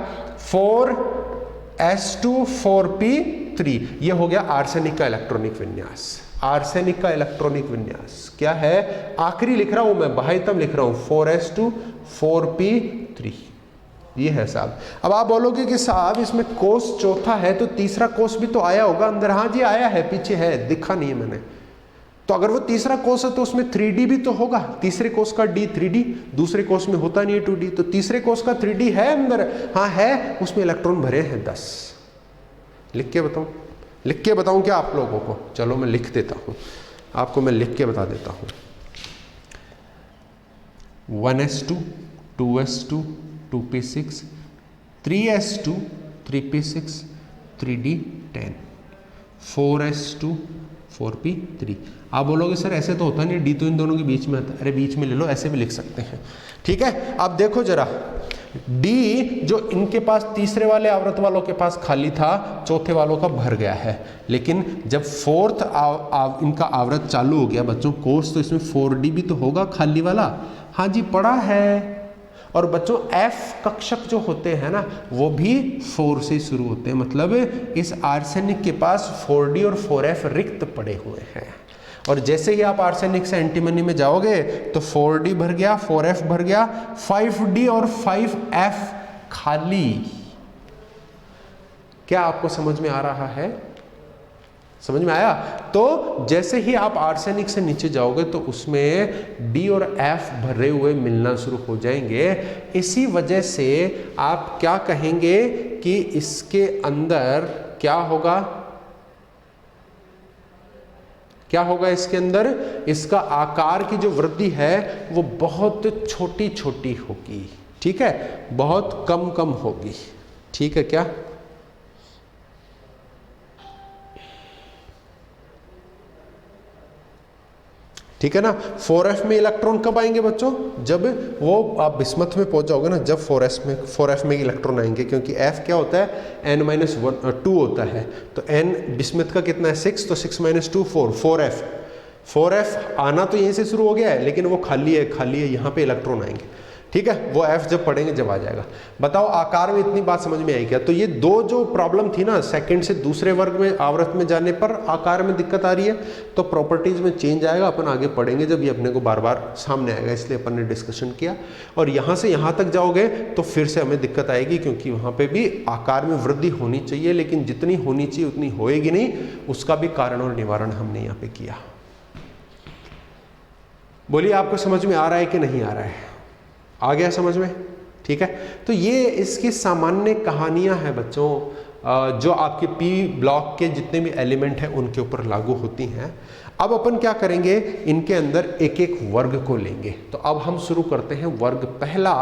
4s2 4p3, ये हो गया आर्सेनिक का इलेक्ट्रॉनिक विन्यास। आर्सेनिक का इलेक्ट्रॉनिक विन्यास क्या है, आखिरी लिख रहा हूं मैं, बाह्यतम लिख रहा हूं, 4s2 4p3, ये है साहब। अब आप बोलोगे कि साहब इसमें कोष चौथा है, तो तीसरा कोष भी तो आया होगा अंदर। हाँ जी आया है, पीछे है, दिखा नहीं है मैंने। तो अगर वो तीसरा कोष है तो उसमें 3d भी तो होगा, तीसरे कोष का d 3d, दूसरे कोष में होता नहीं है 2d, तो तीसरे कोष का 3d है अंदर, हाँ है, उसमें इलेक्ट्रॉन भरे हैं 10। लिख के बताऊं, लिख के बताऊं क्या आप लोगों को, चलो मैं लिख देता हूं आपको, मैं लिख के बता देता हूं। 1s2 2s2 2p6 3s2 3p6 3d10 4s2 4p3। आप बोलोगे सर ऐसे तो होता नहीं, डी तो इन दोनों के बीच में आता। अरे बीच में ले लो, ऐसे भी लिख सकते हैं, ठीक है। अब देखो जरा, डी जो इनके पास तीसरे वाले आवर्त वालों के पास खाली था, चौथे वालों का भर गया है, लेकिन जब फोर्थ इनका आवर्त चालू हो गया बच्चों, कोर्स, तो इसमें 4d भी तो होगा खाली वाला। हाँ जी पढ़ा है। और बच्चों F कक्षक जो होते हैं ना, वो भी 4 से शुरू होते हैं, मतलब इस आर्सेनिक के पास 4d और 4F रिक्त पड़े हुए हैं। और जैसे ही आप आर्सेनिक से एंटीमनी में जाओगे तो 4d भर गया, 4F भर गया, 5d और 5F खाली। क्या आपको समझ में आ रहा है, समझ में आया? तो जैसे ही आप आर्सेनिक से नीचे जाओगे तो उसमें D और F भरे हुए मिलना शुरू हो जाएंगे। इसी वजह से आप क्या कहेंगे कि इसके अंदर क्या होगा, क्या होगा इसके अंदर, इसका आकार की जो वृद्धि है वो बहुत छोटी छोटी होगी, ठीक है, बहुत कम कम होगी, ठीक है क्या? ठीक है ना। 4F में इलेक्ट्रॉन कब आएंगे बच्चों, जब वो आप बिस्मथ में पहुंच जाओगे ना, जब 4F में इलेक्ट्रॉन आएंगे, क्योंकि F क्या होता है, n-2 होता है। तो n बिस्मथ का कितना है 6, तो 6 - 2 4, 4F आना तो यहीं से शुरू हो गया है, लेकिन वो खाली है, खाली है, यहाँ पे इलेक्ट्रॉन आएंगे, ठीक है, वो f जब पढ़ेंगे जब आ जाएगा। बताओ आकार में इतनी बात समझ में आई क्या? तो ये दो जो प्रॉब्लम थी ना, सेकंड से दूसरे वर्ग में आवर्त में जाने पर आकार में दिक्कत आ रही है, तो प्रॉपर्टीज में चेंज आएगा, अपन आगे पढ़ेंगे जब ये अपने को बार बार सामने आएगा, इसलिए अपन ने डिस्कशन किया। और यहाँ से यहाँ तक जाओगे तो फिर से हमें दिक्कत आएगी, क्योंकि वहाँ पे भी आकार में वृद्धि होनी चाहिए, लेकिन जितनी होनी चाहिए उतनी होएगी नहीं, उसका भी कारण और निवारण हमने यहाँ पे किया। बोलिए आपको समझ में आ रहा है कि नहीं आ रहा है? आ गया समझ में? ठीक है, तो ये इसकी सामान्य कहानियां हैं बच्चों, जो आपके पी ब्लॉक के जितने भी एलिमेंट हैं उनके ऊपर लागू होती हैं। अब अपन क्या करेंगे, इनके अंदर एक एक वर्ग को लेंगे। तो अब हम शुरू करते हैं वर्ग पहला,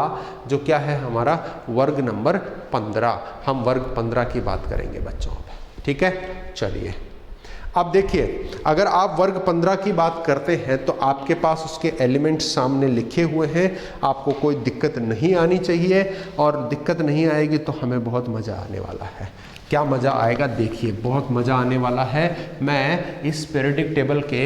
जो क्या है हमारा वर्ग नंबर 15। हम वर्ग 15 की बात करेंगे बच्चों, ठीक है। चलिए अब देखिए, अगर आप वर्ग 15 की बात करते हैं तो आपके पास उसके एलिमेंट्स सामने लिखे हुए हैं, आपको कोई दिक्कत नहीं आनी चाहिए, और दिक्कत नहीं आएगी तो हमें बहुत मज़ा आने वाला है। क्या मज़ा आएगा देखिए, बहुत मज़ा आने वाला है। मैं इस पीरियडिक टेबल के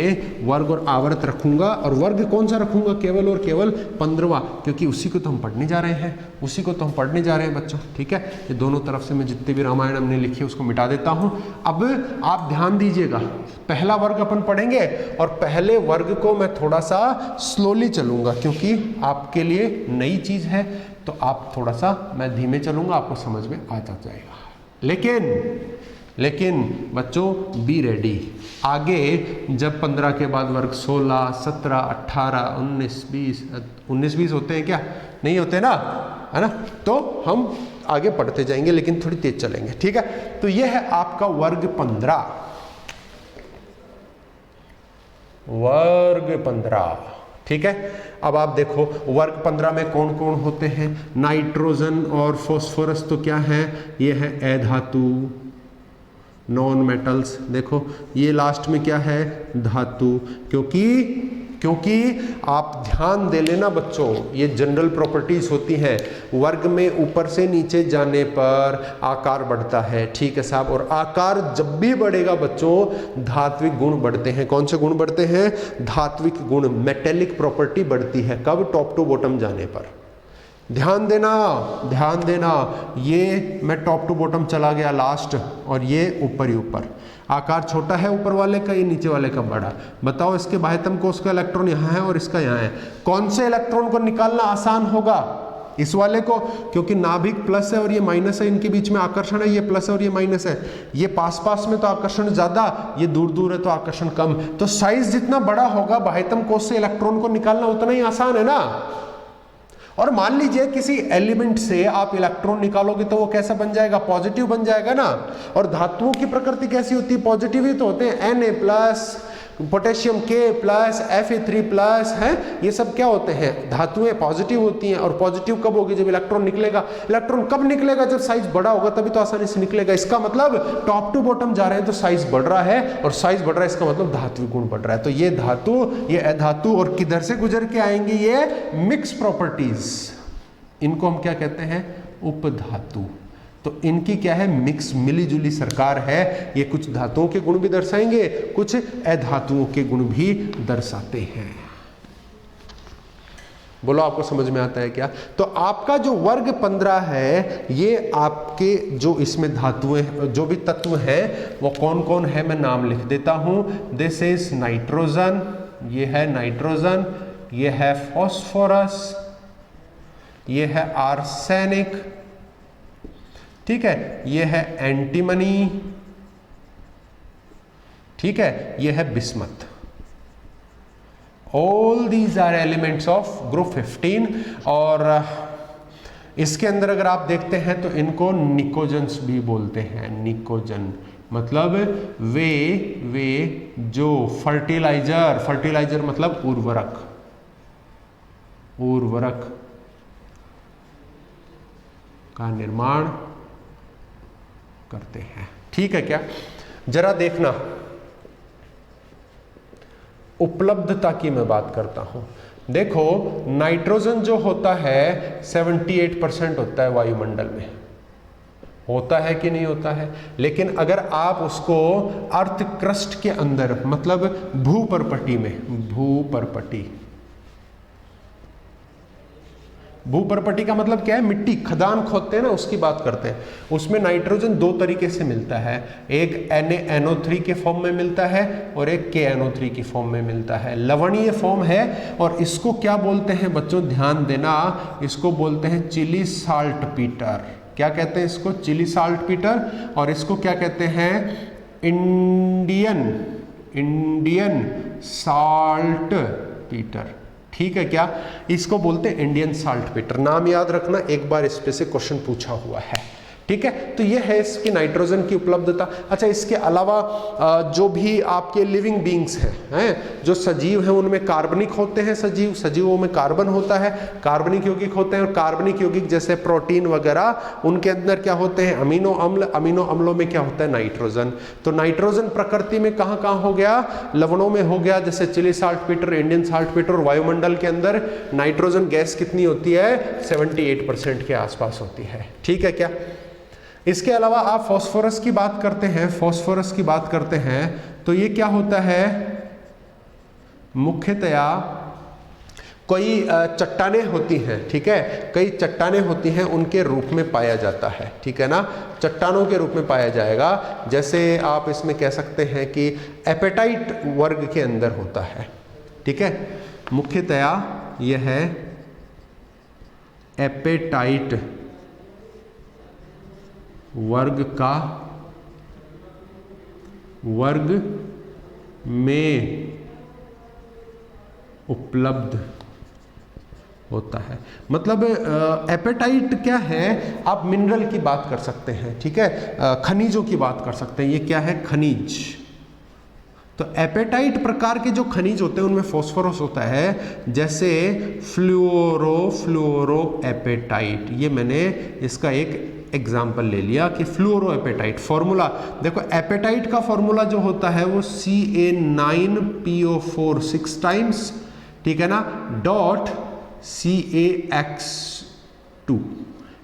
वर्ग और आवर्त रखूंगा, और वर्ग कौन सा रखूंगा? केवल और केवल 15वां, क्योंकि उसी को तो हम पढ़ने जा रहे हैं, उसी को तो हम पढ़ने जा रहे हैं बच्चों, ठीक है। ये दोनों तरफ से मैं जितने भी रामायण हमने लिखी है उसको मिटा देता हूँ। अब आप ध्यान दीजिएगा, पहला वर्ग अपन पढ़ेंगे, और पहले वर्ग को मैं थोड़ा सा स्लोली चलूंगा, क्योंकि आपके लिए नई चीज़ है, तो आप थोड़ा सा, मैं धीमे चलूंगा, आपको समझ में आ जाएगा। लेकिन बच्चों बी रेडी, आगे जब 15 के बाद वर्ग 16, 17, 18, 19, 20 होते हैं क्या? नहीं होते ना, है ना। तो हम आगे पढ़ते जाएंगे, लेकिन थोड़ी तेज चलेंगे, ठीक है। तो यह है आपका वर्ग 15, वर्ग 15, ठीक है। अब आप देखो वर्ग 15 में कौन कौन होते हैं? नाइट्रोजन और फॉस्फोरस तो क्या है? ये है अधातु, नॉन मेटल्स। देखो ये लास्ट में क्या है? धातु। क्योंकि आप ध्यान दे लेना बच्चों, ये जनरल प्रॉपर्टीज होती हैं, वर्ग में ऊपर से नीचे जाने पर आकार बढ़ता है, ठीक है साहब। और आकार जब भी बढ़ेगा बच्चों, धात्विक गुण बढ़ते हैं। कौन से गुण बढ़ते हैं? धात्विक गुण, मेटेलिक प्रॉपर्टी बढ़ती है। कब? टॉप टू बॉटम जाने पर। ध्यान देना, ये मैं टॉप टू बॉटम चला गया लास्ट, और ये ऊपर ही ऊपर। आकार छोटा है ऊपर वाले का, ये नीचे वाले का बड़ा। बताओ इसके बाह्यतम कोश का इलेक्ट्रॉन यहाँ है और इसका यहाँ है, कौन से इलेक्ट्रॉन को निकालना आसान होगा? इस वाले को, क्योंकि नाभिक प्लस है और ये माइनस है, इनके बीच में आकर्षण है, ये प्लस है और ये माइनस है। ये पास पास में तो आकर्षण ज्यादा, ये दूर दूर है तो आकर्षण कम। तो साइज जितना बड़ा होगा, बाह्यतम कोश से इलेक्ट्रॉन को निकालना उतना ही आसान है ना। और मान लीजिए किसी एलिमेंट से आप इलेक्ट्रॉन निकालोगे तो वो कैसा बन जाएगा? पॉजिटिव बन जाएगा ना। और धातुओं की प्रकृति कैसी होती है? पॉजिटिव ही तो होते हैं। Na+, पोटेशियम K+, Fe3+, है, ये सब क्या होते हैं? धातुएं पॉजिटिव होती हैं। और पॉजिटिव कब होगी? जब इलेक्ट्रॉन निकलेगा। इलेक्ट्रॉन कब निकलेगा? जब साइज बड़ा होगा, तभी तो आसानी से निकलेगा। इसका मतलब टॉप टू बॉटम जा रहे हैं तो साइज बढ़ रहा है, और साइज बढ़ रहा है इसका मतलब धात्विक गुण बढ़ रहा है। तो ये धातु, ये अधातु, और किधर से गुजर के आएंगे? ये मिक्स प्रॉपर्टीज, इनको हम क्या कहते हैं? उपधातु। तो इनकी क्या है? मिक्स, मिली जुली सरकार है। ये कुछ धातुओं के गुण भी दर्शाएंगे, कुछ अधातुओं के गुण भी दर्शाते हैं। बोलो आपको समझ में आता है क्या? तो आपका जो वर्ग 15 है, ये आपके जो इसमें धातुएं, जो भी तत्व हैं, वो कौन कौन है मैं नाम लिख देता हूं। दिस इज नाइट्रोजन, ये है नाइट्रोजन, ये है फॉस्फोरस, ये है आर्सेनिक, ठीक है, ये है एंटीमनी, ठीक है, ये है bismuth. All these are elements of group 15। और इसके अंदर अगर आप देखते हैं तो इनको निकोजन्स भी बोलते हैं। निकोजन मतलब वे जो फर्टिलाइजर मतलब उर्वरक का निर्माण करते हैं, ठीक है क्या? जरा देखना, उपलब्धता की मैं बात करता हूं। देखो नाइट्रोजन जो होता है 78% होता है वायुमंडल में, होता है कि नहीं होता है? लेकिन अगर आप उसको अर्थ क्रस्ट के अंदर, मतलब भूपरपटी में, भूपर्पटी का मतलब क्या है, मिट्टी, खदान खोदते हैं ना, उसकी बात करते हैं। उसमें नाइट्रोजन दो तरीके से मिलता है, एक NaNO3 के फॉर्म में मिलता है और एक KNO3 की फॉर्म में मिलता है। लवणीय फॉर्म है और इसको क्या बोलते हैं बच्चों, ध्यान देना, इसको बोलते हैं चिली साल्ट पीटर। क्या कहते हैं इसको, चिली साल्ट पीटर। और इसको क्या कहते हैं, इंडियन साल्ट पीटर। ठीक है क्या, इसको बोलते हैं इंडियन साल्ट पीटर। नाम याद रखना, एक बार इस पे से क्वेश्चन पूछा हुआ है। ठीक है, तो ये है इसकी नाइट्रोजन की उपलब्धता। अच्छा, इसके अलावा जो भी आपके लिविंग बींग्स हैं, जो सजीव हैं, उनमें कार्बनिक होते हैं, सजीवों में कार्बन होता है, कार्बनिक यौगिक होते हैं। और कार्बनिक यौगिक जैसे प्रोटीन वगैरह, उनके अंदर क्या होते हैं, अमीनो अम्ल। अमीनो अम्लों में क्या होता है, नाइट्रोजन। तो नाइट्रोजन प्रकृति में कहाँ कहाँ हो गया, लवणों में हो गया, जैसे Chile saltpetre, Indian saltpetre. और वायुमंडल के अंदर नाइट्रोजन गैस कितनी होती है, 78% के आसपास होती है। ठीक है क्या। इसके अलावा आप फास्फोरस की बात करते हैं, फास्फोरस की बात करते हैं, तो ये क्या होता है, मुख्यतया कोई चट्टानें होती हैं, ठीक है, कई चट्टानें होती हैं, उनके रूप में पाया जाता है। ठीक है ना, चट्टानों के रूप में पाया जाएगा। जैसे आप इसमें कह सकते हैं कि एपेटाइट वर्ग के अंदर होता है। ठीक है, मुख्यतया यह है एपेटाइट वर्ग में उपलब्ध होता है। मतलब एपेटाइट क्या है, आप मिनरल की बात कर सकते हैं, ठीक है, खनिजों की बात कर सकते हैं। ये क्या है, खनिज। तो एपेटाइट प्रकार के जो खनिज होते हैं उनमें फास्फोरस होता है, जैसे फ्लोरो एपेटाइट। ये मैंने इसका एक एग्जाम्पल ले लिया कि फ्लोरो एपेटाइट। फॉर्मूला देखो, एपेटाइट का फॉर्मूला जो होता है वो Ca9PO4 6 टाइम्स, ठीक है ना, डॉट CaX2।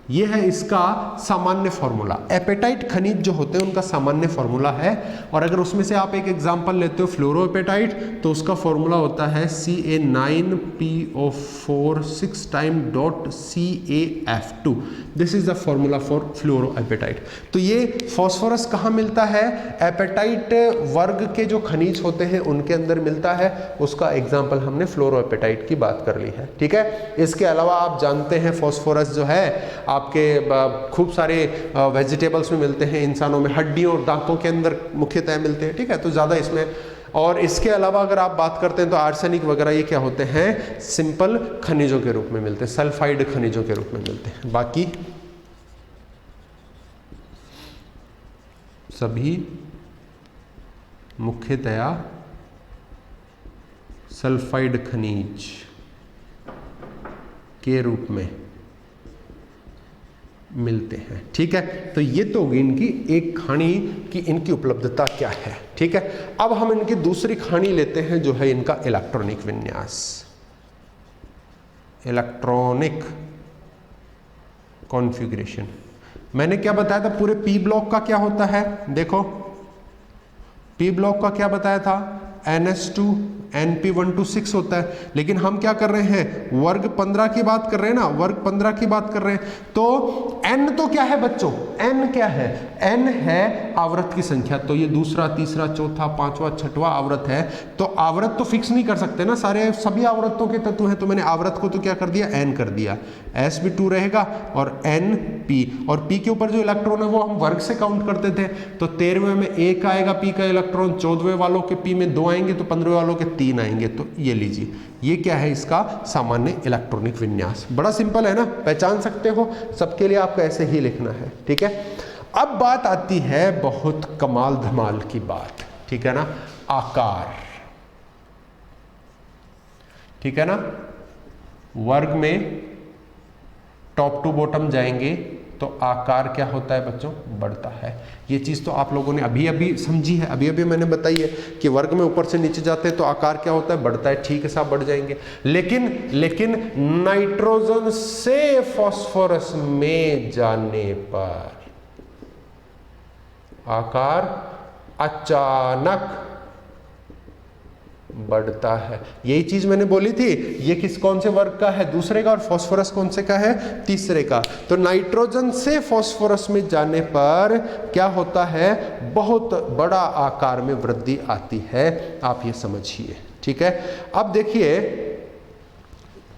ये है इसका सामान्य फॉर्मूला। एपेटाइट खनिज जो होते हैं उनका सामान्य फॉर्मूला है। और अगर उसमें से आप एक एग्जांपल लेते हो फ्लोरो एपेटाइट, तो उसका फॉर्मूला होता है Ca9PO4 6 time dot CaF2। This is the formula for fluorapatite. तो ये फॉस्फोरस कहाँ मिलता है, एपेटाइट वर्ग के जो खनिज होते हैं उनके अंदर मिलता है। उसका एग्जाम्पल हमने फ्लोरो एपेटाइट की बात कर ली है। ठीक है, इसके अलावा आप जानते हैं फॉस्फोरस जो है आपके खूब सारे वेजिटेबल्स में मिलते हैं, इंसानों में हड्डियों और दांतों के अंदर मुख्यतः मिलते हैं। ठीक है, तो ज़्यादा इसमें। और इसके अलावा अगर आप बात करते हैं तो आर्सेनिक वगैरह ये क्या होते हैं, सिंपल खनिजों के रूप में मिलते हैं, सल्फाइड खनिजों के रूप में मिलते हैं। बाकी सभी मुख्यतया सल्फाइड खनिज के रूप में मिलते हैं। ठीक है, तो ये तो होगी इनकी एक खानी की इनकी उपलब्धता क्या है। ठीक है, अब हम इनकी दूसरी खानी लेते हैं जो है इनका इलेक्ट्रॉनिक विन्यास, इलेक्ट्रॉनिक कॉन्फ़िगरेशन। मैंने क्या बताया था, पूरे पी ब्लॉक का क्या होता है, देखो पी ब्लॉक का क्या बताया था, NH2 NP126 होता है। लेकिन हम क्या कर रहे हैं, वर्ग 15 की बात कर रहे हैं ना, वर्ग 15 की बात कर रहे हैं। तो n तो क्या है बच्चों, n क्या है, n है आवर्त की संख्या। तो ये दूसरा, तीसरा, चौथा, पांचवा, छठवां आवर्त है। तो आवर्त तो फिक्स नहीं कर सकते ना, सभी आवर्तों के तत्व हैं। तो मैंने आवर्त को तो क्या कर दिया, n कर दिया, s भी 2 रहेगा और NP। और p के ऊपर जो इलेक्ट्रॉन है वो हम वर्ग से काउंट करते थे। तो 13वें में 1 आएगा p का इलेक्ट्रॉन, 14वें वालों के p में 2 आएंगे, तो 15वें वालों के 3 आएंगे। तो ये लीजिए, ये क्या है, इसका सामान्य इलेक्ट्रॉनिक विन्यास। बड़ा सिंपल है ना, पहचान सकते हो, सबके लिए आपको ऐसे ही लिखना है। ठीक है, अब बात आती है बहुत कमाल धमाल की बात, ठीक है ना, आकार। ठीक है ना, वर्ग में टॉप टू बॉटम जाएंगे तो आकार क्या होता है बच्चों, बढ़ता है। ये चीज़ तो आप लोगों ने अभी अभी समझी है, अभी अभी मैंने बताई है कि वर्ग में ऊपर से नीचे जाते हैं तो आकार क्या होता है, बढ़ता है। ठीक है साहब, बढ़ जाएंगे। लेकिन नाइट्रोजन से फास्फोरस में जाने पर आकार अचानक बढ़ता है। यही चीज मैंने बोली थी, ये कौन से वर्ग का है, दूसरे का, और फास्फोरस कौन से का है, तीसरे का। तो नाइट्रोजन से फास्फोरस में जाने पर क्या होता है, बहुत बड़ा आकार में वृद्धि आती है, आप ये समझिए। ठीक है, अब देखिए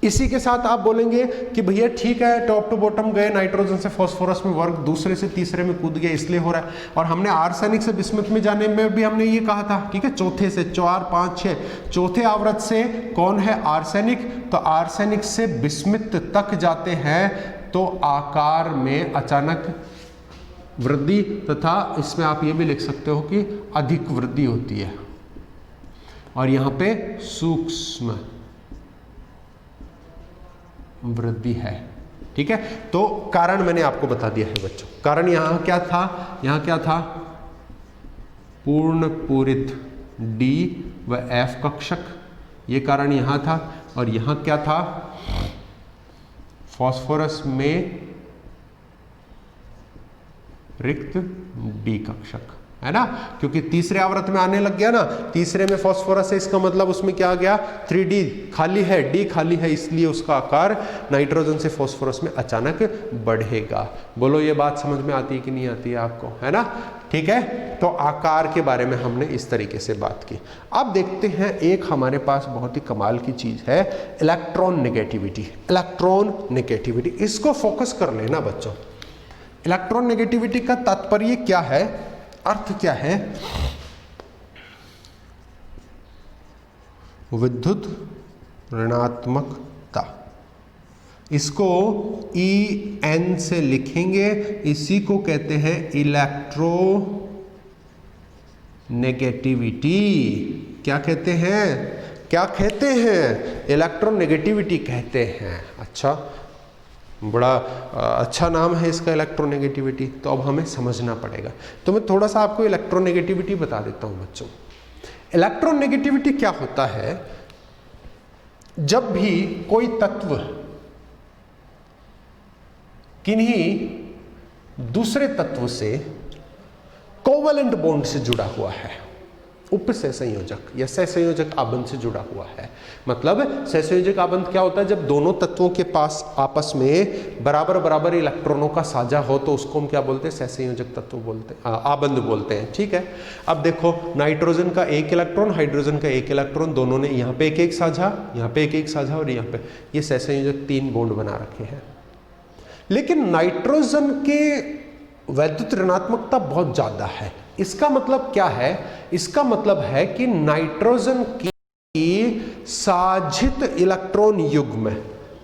इसी के साथ आप बोलेंगे कि भैया ठीक है, टॉप टू बॉटम गए, नाइट्रोजन से फास्फोरस में वर्ग दूसरे से तीसरे में कूद गया, इसलिए हो रहा है। और हमने आर्सेनिक से बिस्मुथ में जाने में भी हमने ये कहा था, ठीक है, चौथे से 4, 5, 6 चौथे आवर्त से कौन है, आर्सेनिक। तो आर्सेनिक से बिस्मुथ तक जाते हैं तो आकार में अचानक वृद्धि, तथा इसमें आप ये भी लिख सकते हो कि अधिक वृद्धि होती है, और यहां पे सूक्ष्म वृद्धि है। ठीक है, तो कारण मैंने आपको बता दिया है बच्चों। कारण यहां क्या था, यहां क्या था, पूर्ण पूरित D व F कक्षक, ये कारण यहां था। और यहां क्या था, फास्फोरस में रिक्त D कक्षक, है ना, क्योंकि तीसरे आवर्त में आने लग गया ना, तीसरे में फास्फोरस है, इसका मतलब उसमें क्या आ गया, 3D खाली है, D खाली है, इसलिए उसका आकार नाइट्रोजन से फास्फोरस में अचानक बढ़ेगा। बोलो ये बात समझ में आती है कि नहीं आती है आपको, है ना। ठीक है, तो आकार के बारे में हमने इस तरीके से बात की। अब देखते हैं एक हमारे पास बहुत ही कमाल की चीज है, इलेक्ट्रॉन नेगेटिविटी। इलेक्ट्रॉन नेगेटिविटी, इसको फोकस कर लेना बच्चों। इलेक्ट्रॉन नेगेटिविटी का तात्पर्य क्या है, अर्थ क्या है, विद्युत ऋणात्मकता। इसको EN से लिखेंगे, इसी को कहते हैं इलेक्ट्रो नेगेटिविटी। क्या कहते हैं, क्या कहते हैं, इलेक्ट्रोनेगेटिविटी कहते हैं। अच्छा, बड़ा अच्छा नाम है इसका, इलेक्ट्रोनेगेटिविटी। तो अब हमें समझना पड़ेगा, तो मैं थोड़ा सा आपको इलेक्ट्रोनेगेटिविटी बता देता हूं बच्चों। इलेक्ट्रोनेगेटिविटी क्या होता है, जब भी कोई तत्व किन्हीं दूसरे तत्व से कोवेलेंट बॉन्ड से जुड़ा हुआ है, उपसहसंयोजक या सहसंयोजक आबंध से जुड़ा हुआ है। मतलब सहसंयोजक आबंध क्या होता है, जब दोनों तत्वों के पास आपस में बराबर बराबर इलेक्ट्रॉनों का साझा हो तो उसको हम क्या बोलते हैं, सहसंयोजक तत्व बोलते हैं, आबंध बोलते हैं। ठीक है, अब देखो नाइट्रोजन का 1 इलेक्ट्रॉन, हाइड्रोजन का 1 इलेक्ट्रॉन, दोनों ने यहाँ पे 1-1 साझा, यहाँ पे 1-1 साझा, और यहाँ पे ये सहसंयोजक 3 बॉन्ड बना रखे हैं। लेकिन नाइट्रोजन के वैद्युत ऋणात्मकता बहुत ज्यादा है। इसका मतलब क्या है, इसका मतलब है कि नाइट्रोजन की साझित इलेक्ट्रॉन युग्म,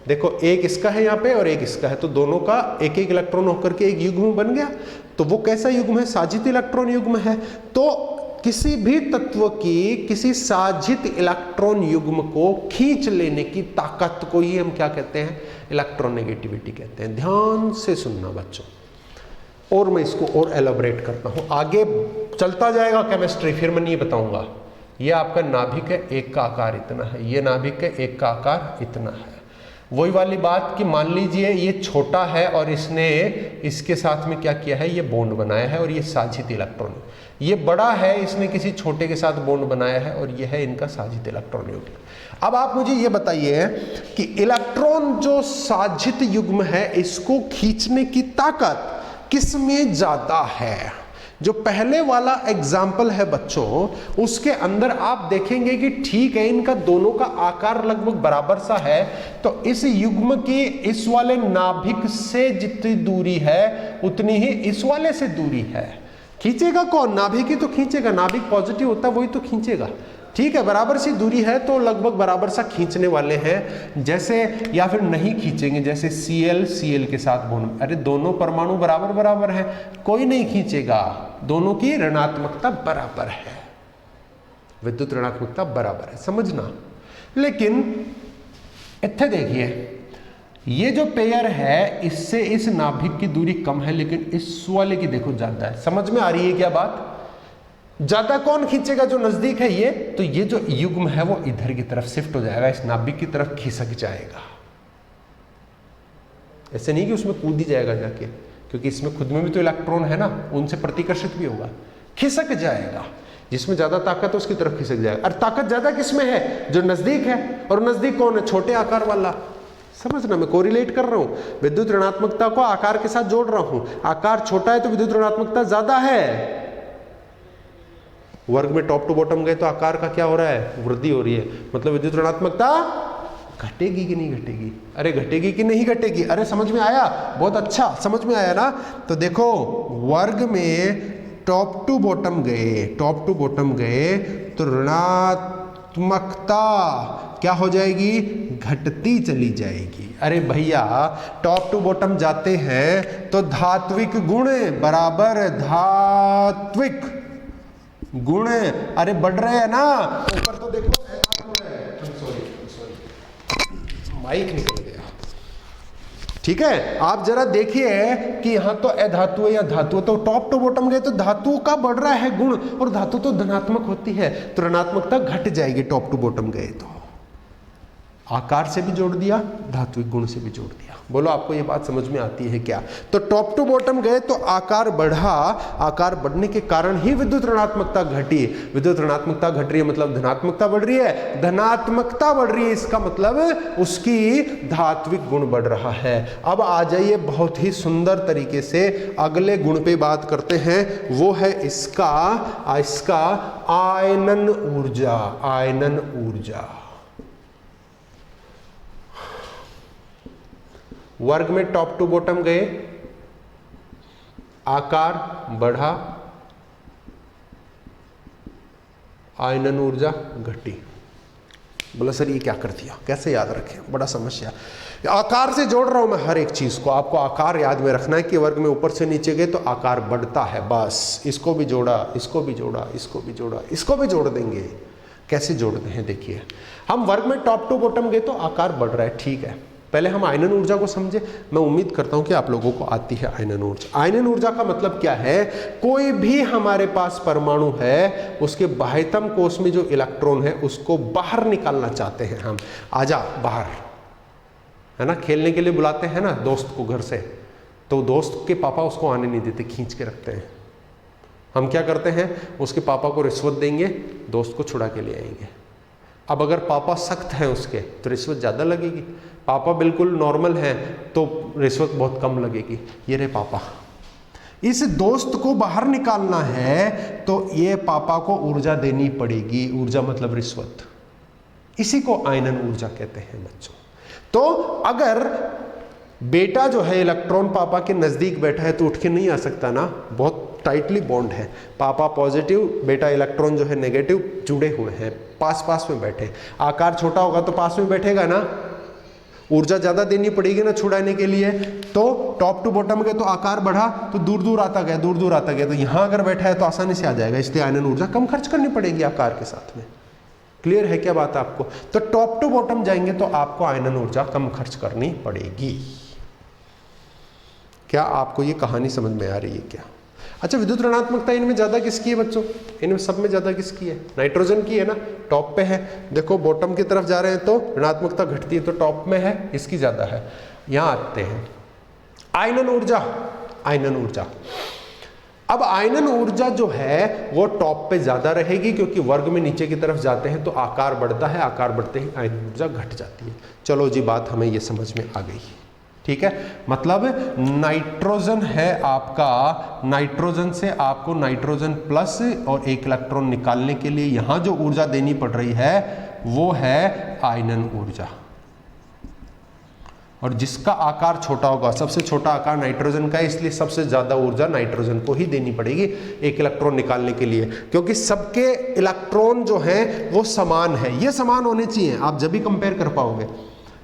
देखो एक इसका है यहाँ पे और एक इसका है, तो दोनों का 1-1 इलेक्ट्रॉन होकर के एक युग्म बन गया। तो वो कैसा युग्म है, साझित इलेक्ट्रॉन युग्म है। तो किसी भी तत्व की किसी साझित इलेक्ट्रॉन युग्म को खींच लेने की ताकत को ही हम क्या कहते हैं, इलेक्ट्रोनेगेटिविटी कहते हैं। ध्यान से सुनना बच्चों, और मैं इसको और एलाबोरेट करता हूं, आगे चलता जाएगा केमिस्ट्री, फिर मैं ये बताऊंगा। ये आपका नाभिक है, एक का आकार इतना है, ये नाभिक है, एक का आकार इतना है। वही वाली बात कि मान लीजिए ये छोटा है और इसने इसके साथ में क्या किया है, ये बॉन्ड बनाया है और ये साझित इलेक्ट्रॉन। ये बड़ा है, इसने किसी छोटे के साथ बॉन्ड बनाया है और ये है इनका साझित इलेक्ट्रॉन युग्म। अब आप मुझे ये बताइए कि इलेक्ट्रॉन जो साझित युग्म है, इसको खींचने की ताकत किस में ज्यादा है। जो पहले वाला एग्जाम्पल है बच्चों, उसके अंदर आप देखेंगे कि ठीक है, इनका दोनों का आकार लगभग बराबर सा है, तो इस युग्म की इस वाले नाभिक से जितनी दूरी है उतनी ही इस वाले से दूरी है। खींचेगा कौन, नाभिक ही तो खींचेगा, नाभिक पॉजिटिव होता है वही तो खींचेगा। ठीक है, बराबर सी दूरी है तो लगभग बराबर सा खींचने वाले हैं। जैसे, या फिर नहीं खींचेंगे, जैसे Cl के साथ बॉन्ड, अरे दोनों परमाणु बराबर बराबर हैं, कोई नहीं खींचेगा, दोनों की ऋणात्मकता बराबर है, विद्युत ऋणात्मकता बराबर है, समझना। लेकिन इत्थे देखिए, ये जो पेयर है इससे इस नाभिक की दूरी कम है, लेकिन इस वाले की देखो ज्यादा है। समझ में आ रही है क्या बात? ज्यादा कौन खींचेगा, जो नजदीक है ये, तो ये जो युग्म है वो इधर की तरफ शिफ्ट हो जाएगा, इस नाभिक की तरफ खिसक जाएगा। ऐसे नहीं कि उसमें कूद ही जाएगा जाके, क्योंकि इसमें खुद में भी तो इलेक्ट्रॉन है ना, उनसे प्रतिकर्षित भी होगा, खिसक जाएगा। जिसमें ज्यादा ताकत है उसकी तरफ खिसक जाएगा। और ताकत ज्यादा किसमें है? जो नजदीक है। और नजदीक कौन है? छोटे आकार वाला। समझना, मैं कोरिलेट कर रहा हूं, विद्युत ऋणात्मकता को आकार के साथ जोड़ रहा हूं। आकार छोटा है तो विद्युत ऋणात्मकता ज्यादा है। वर्ग में टॉप टू बॉटम गए तो आकार का क्या हो रहा है? वृद्धि हो रही है, मतलब विद्युत ऋणात्मकता घटेगी कि नहीं घटेगी? अरे घटेगी कि नहीं घटेगी? अरे समझ में आया? बहुत अच्छा समझ में आया ना। तो देखो वर्ग में टॉप टू बॉटम गए तो ऋणात्मकता क्या हो जाएगी? घटती चली जाएगी। अरे भैया टॉप टू बॉटम जाते हैं तो धात्विक गुण बराबर धात्विक गुण, अरे बढ़ रहे हैं ना। ऊपर तो देखो माइक निकल गया। ठीक है, आप जरा देखिए कि यहां तो अधातु है या धातु है, तो टॉप टू बॉटम गए तो धातु का बढ़ रहा है गुण, और धातु तो धनात्मक होती है, तो ऋणात्मकता घट जाएगी टॉप टू बॉटम गए तो। आकार से भी जोड़ दिया, धात्विक गुण से भी जोड़ दिया। बोलो आपको ये बात समझ में आती है क्या? तो टॉप टू बॉटम गए तो आकार बढ़ा, आकार बढ़ने के कारण ही विद्युत ऋणात्मकता घटी। विद्युत ऋणात्मकता घट रही है मतलब धनात्मकता बढ़ रही है, धनात्मकता बढ़ रही है इसका मतलब उसकी धात्विक गुण बढ़ रहा है। अब आ जाइए बहुत ही सुंदर तरीके से अगले गुण पे बात करते हैं, वो है इसका आयनन ऊर्जा। आयनन ऊर्जा वर्ग में टॉप टू बॉटम गए, आकार बढ़ा, आयनन ऊर्जा घटी। बोला सर ये क्या कर दिया, कैसे याद रखें? बड़ा समस्या। आकार से जोड़ रहा हूं मैं हर एक चीज को, आपको आकार याद में रखना है कि वर्ग में ऊपर से नीचे गए तो आकार बढ़ता है, बस। इसको भी जोड़ा, इसको भी जोड़ा, इसको भी जोड़ा, इसको भी जोड़ देंगे। कैसे जोड़ते हैं देखिए, हम वर्ग में टॉप टू बॉटम गए तो आकार बढ़ रहा है, ठीक है। पहले हम आयनन ऊर्जा को समझे। मैं उम्मीद करता हूं कि आप लोगों को आती है आयनन ऊर्जा। आयनन ऊर्जा का मतलब क्या है? कोई भी हमारे पास परमाणु है, उसके बाह्यतम कोश में जो इलेक्ट्रॉन है उसको बाहर निकालना चाहते हैं हम। आजा बाहर, है ना, खेलने के लिए बुलाते हैं ना दोस्त को घर से, तो दोस्त के पापा उसको आने नहीं देते, खींच के रखते हैं। हम क्या करते हैं, उसके पापा को रिश्वत देंगे, दोस्त को छुड़ा के ले आएंगे। अब अगर पापा सख्त हैं उसके तो रिश्वत ज़्यादा लगेगी, पापा बिल्कुल नॉर्मल हैं तो रिश्वत बहुत कम लगेगी। ये रहे पापा, इस दोस्त को बाहर निकालना है तो ये पापा को ऊर्जा देनी पड़ेगी। ऊर्जा मतलब रिश्वत, इसी को आयनन ऊर्जा कहते हैं बच्चों। तो अगर बेटा जो है इलेक्ट्रॉन पापा के नज़दीक बैठा है तो उठ के नहीं आ सकता ना, बहुत टाइटली बॉन्ड है। पापा पॉजिटिव, बेटा इलेक्ट्रॉन जो है नेगेटिव, जुड़े हुए हैं, पास पास में बैठे। आकार छोटा होगा तो पास में बैठेगा ना, ऊर्जा ज़्यादा देनी पड़ेगी ना छुड़ाने के लिए। तो टॉप टू बॉटम गए तो आकार बढ़ा तो दूर दूर आता गया, दूर दूर आता गया, तो यहाँ अगर बैठा है तो आसानी से आ जाएगा, इसलिए आयनन ऊर्जा कम खर्च करनी पड़ेगी आकार के साथ में। क्लियर है क्या बात आपको? तो टॉप टू बॉटम जाएंगे तो आपको आयनन ऊर्जा कम खर्च करनी पड़ेगी। क्या आपको ये कहानी समझ में आ रही है क्या? अच्छा, विद्युत ऋणात्मकता इनमें ज्यादा किसकी है बच्चों? इनमें सब में ज्यादा किसकी है? नाइट्रोजन की है ना, टॉप पे है। देखो बॉटम की तरफ जा रहे हैं तो ऋणात्मकता घटती है, तो टॉप में है, इसकी ज्यादा है। यहां आते हैं आयनन ऊर्जा। आयनन ऊर्जा, अब आयनन ऊर्जा जो है वो टॉप पे ज्यादा रहेगी, क्योंकि वर्ग में नीचे की तरफ जाते हैं तो आकार बढ़ता है, आकार बढ़ते ही आयनन ऊर्जा घट जाती है। चलो जी, बात हमें ये समझ में आ गई, ठीक है। मतलब नाइट्रोजन है आपका, नाइट्रोजन से आपको नाइट्रोजन प्लस और एक इलेक्ट्रॉन निकालने के लिए यहां जो ऊर्जा देनी पड़ रही है वो है आयनन ऊर्जा। और जिसका आकार छोटा होगा, सबसे छोटा आकार नाइट्रोजन का है, इसलिए सबसे ज्यादा ऊर्जा नाइट्रोजन को ही देनी पड़ेगी एक इलेक्ट्रॉन निकालने के लिए, क्योंकि सबके इलेक्ट्रॉन जो हैं वो समान है। ये समान होने चाहिए, आप जब भी कंपेयर कर पाओगे।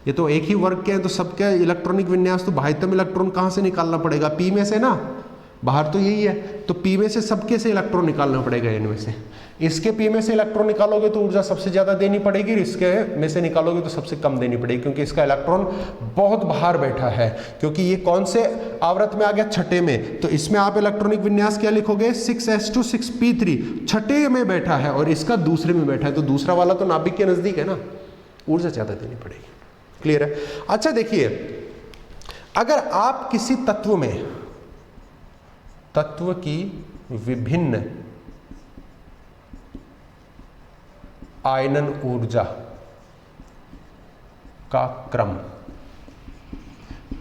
ये तो एक ही वर्ग के हैं तो सबके इलेक्ट्रॉनिक विन्यास, तो बाह्यतम इलेक्ट्रॉन कहाँ से निकालना पड़ेगा? पी में से ना, बाहर तो यही है, तो पी में से सबके से इलेक्ट्रॉन निकालना पड़ेगा। इनमें से इसके पी में से इलेक्ट्रॉन निकालोगे तो ऊर्जा सबसे ज्यादा देनी पड़ेगी, इसके में से निकालोगे तो सबसे कम देनी पड़ेगी, क्योंकि इसका इलेक्ट्रॉन बहुत बाहर बैठा है। क्योंकि ये कौन से आवृत में आ गया? छठे में। तो इसमें आप इलेक्ट्रॉनिक विन्यास क्या लिखोगे? 6s2 6p3, छठे में बैठा है और इसका दूसरे में बैठा है, तो दूसरा वाला तो नाभिक के नजदीक है ना, ऊर्जा ज्यादा देनी पड़ेगी। क्लियर है? अच्छा देखिए, अगर आप किसी तत्व में, तत्व की विभिन्न आयनन ऊर्जा का क्रम।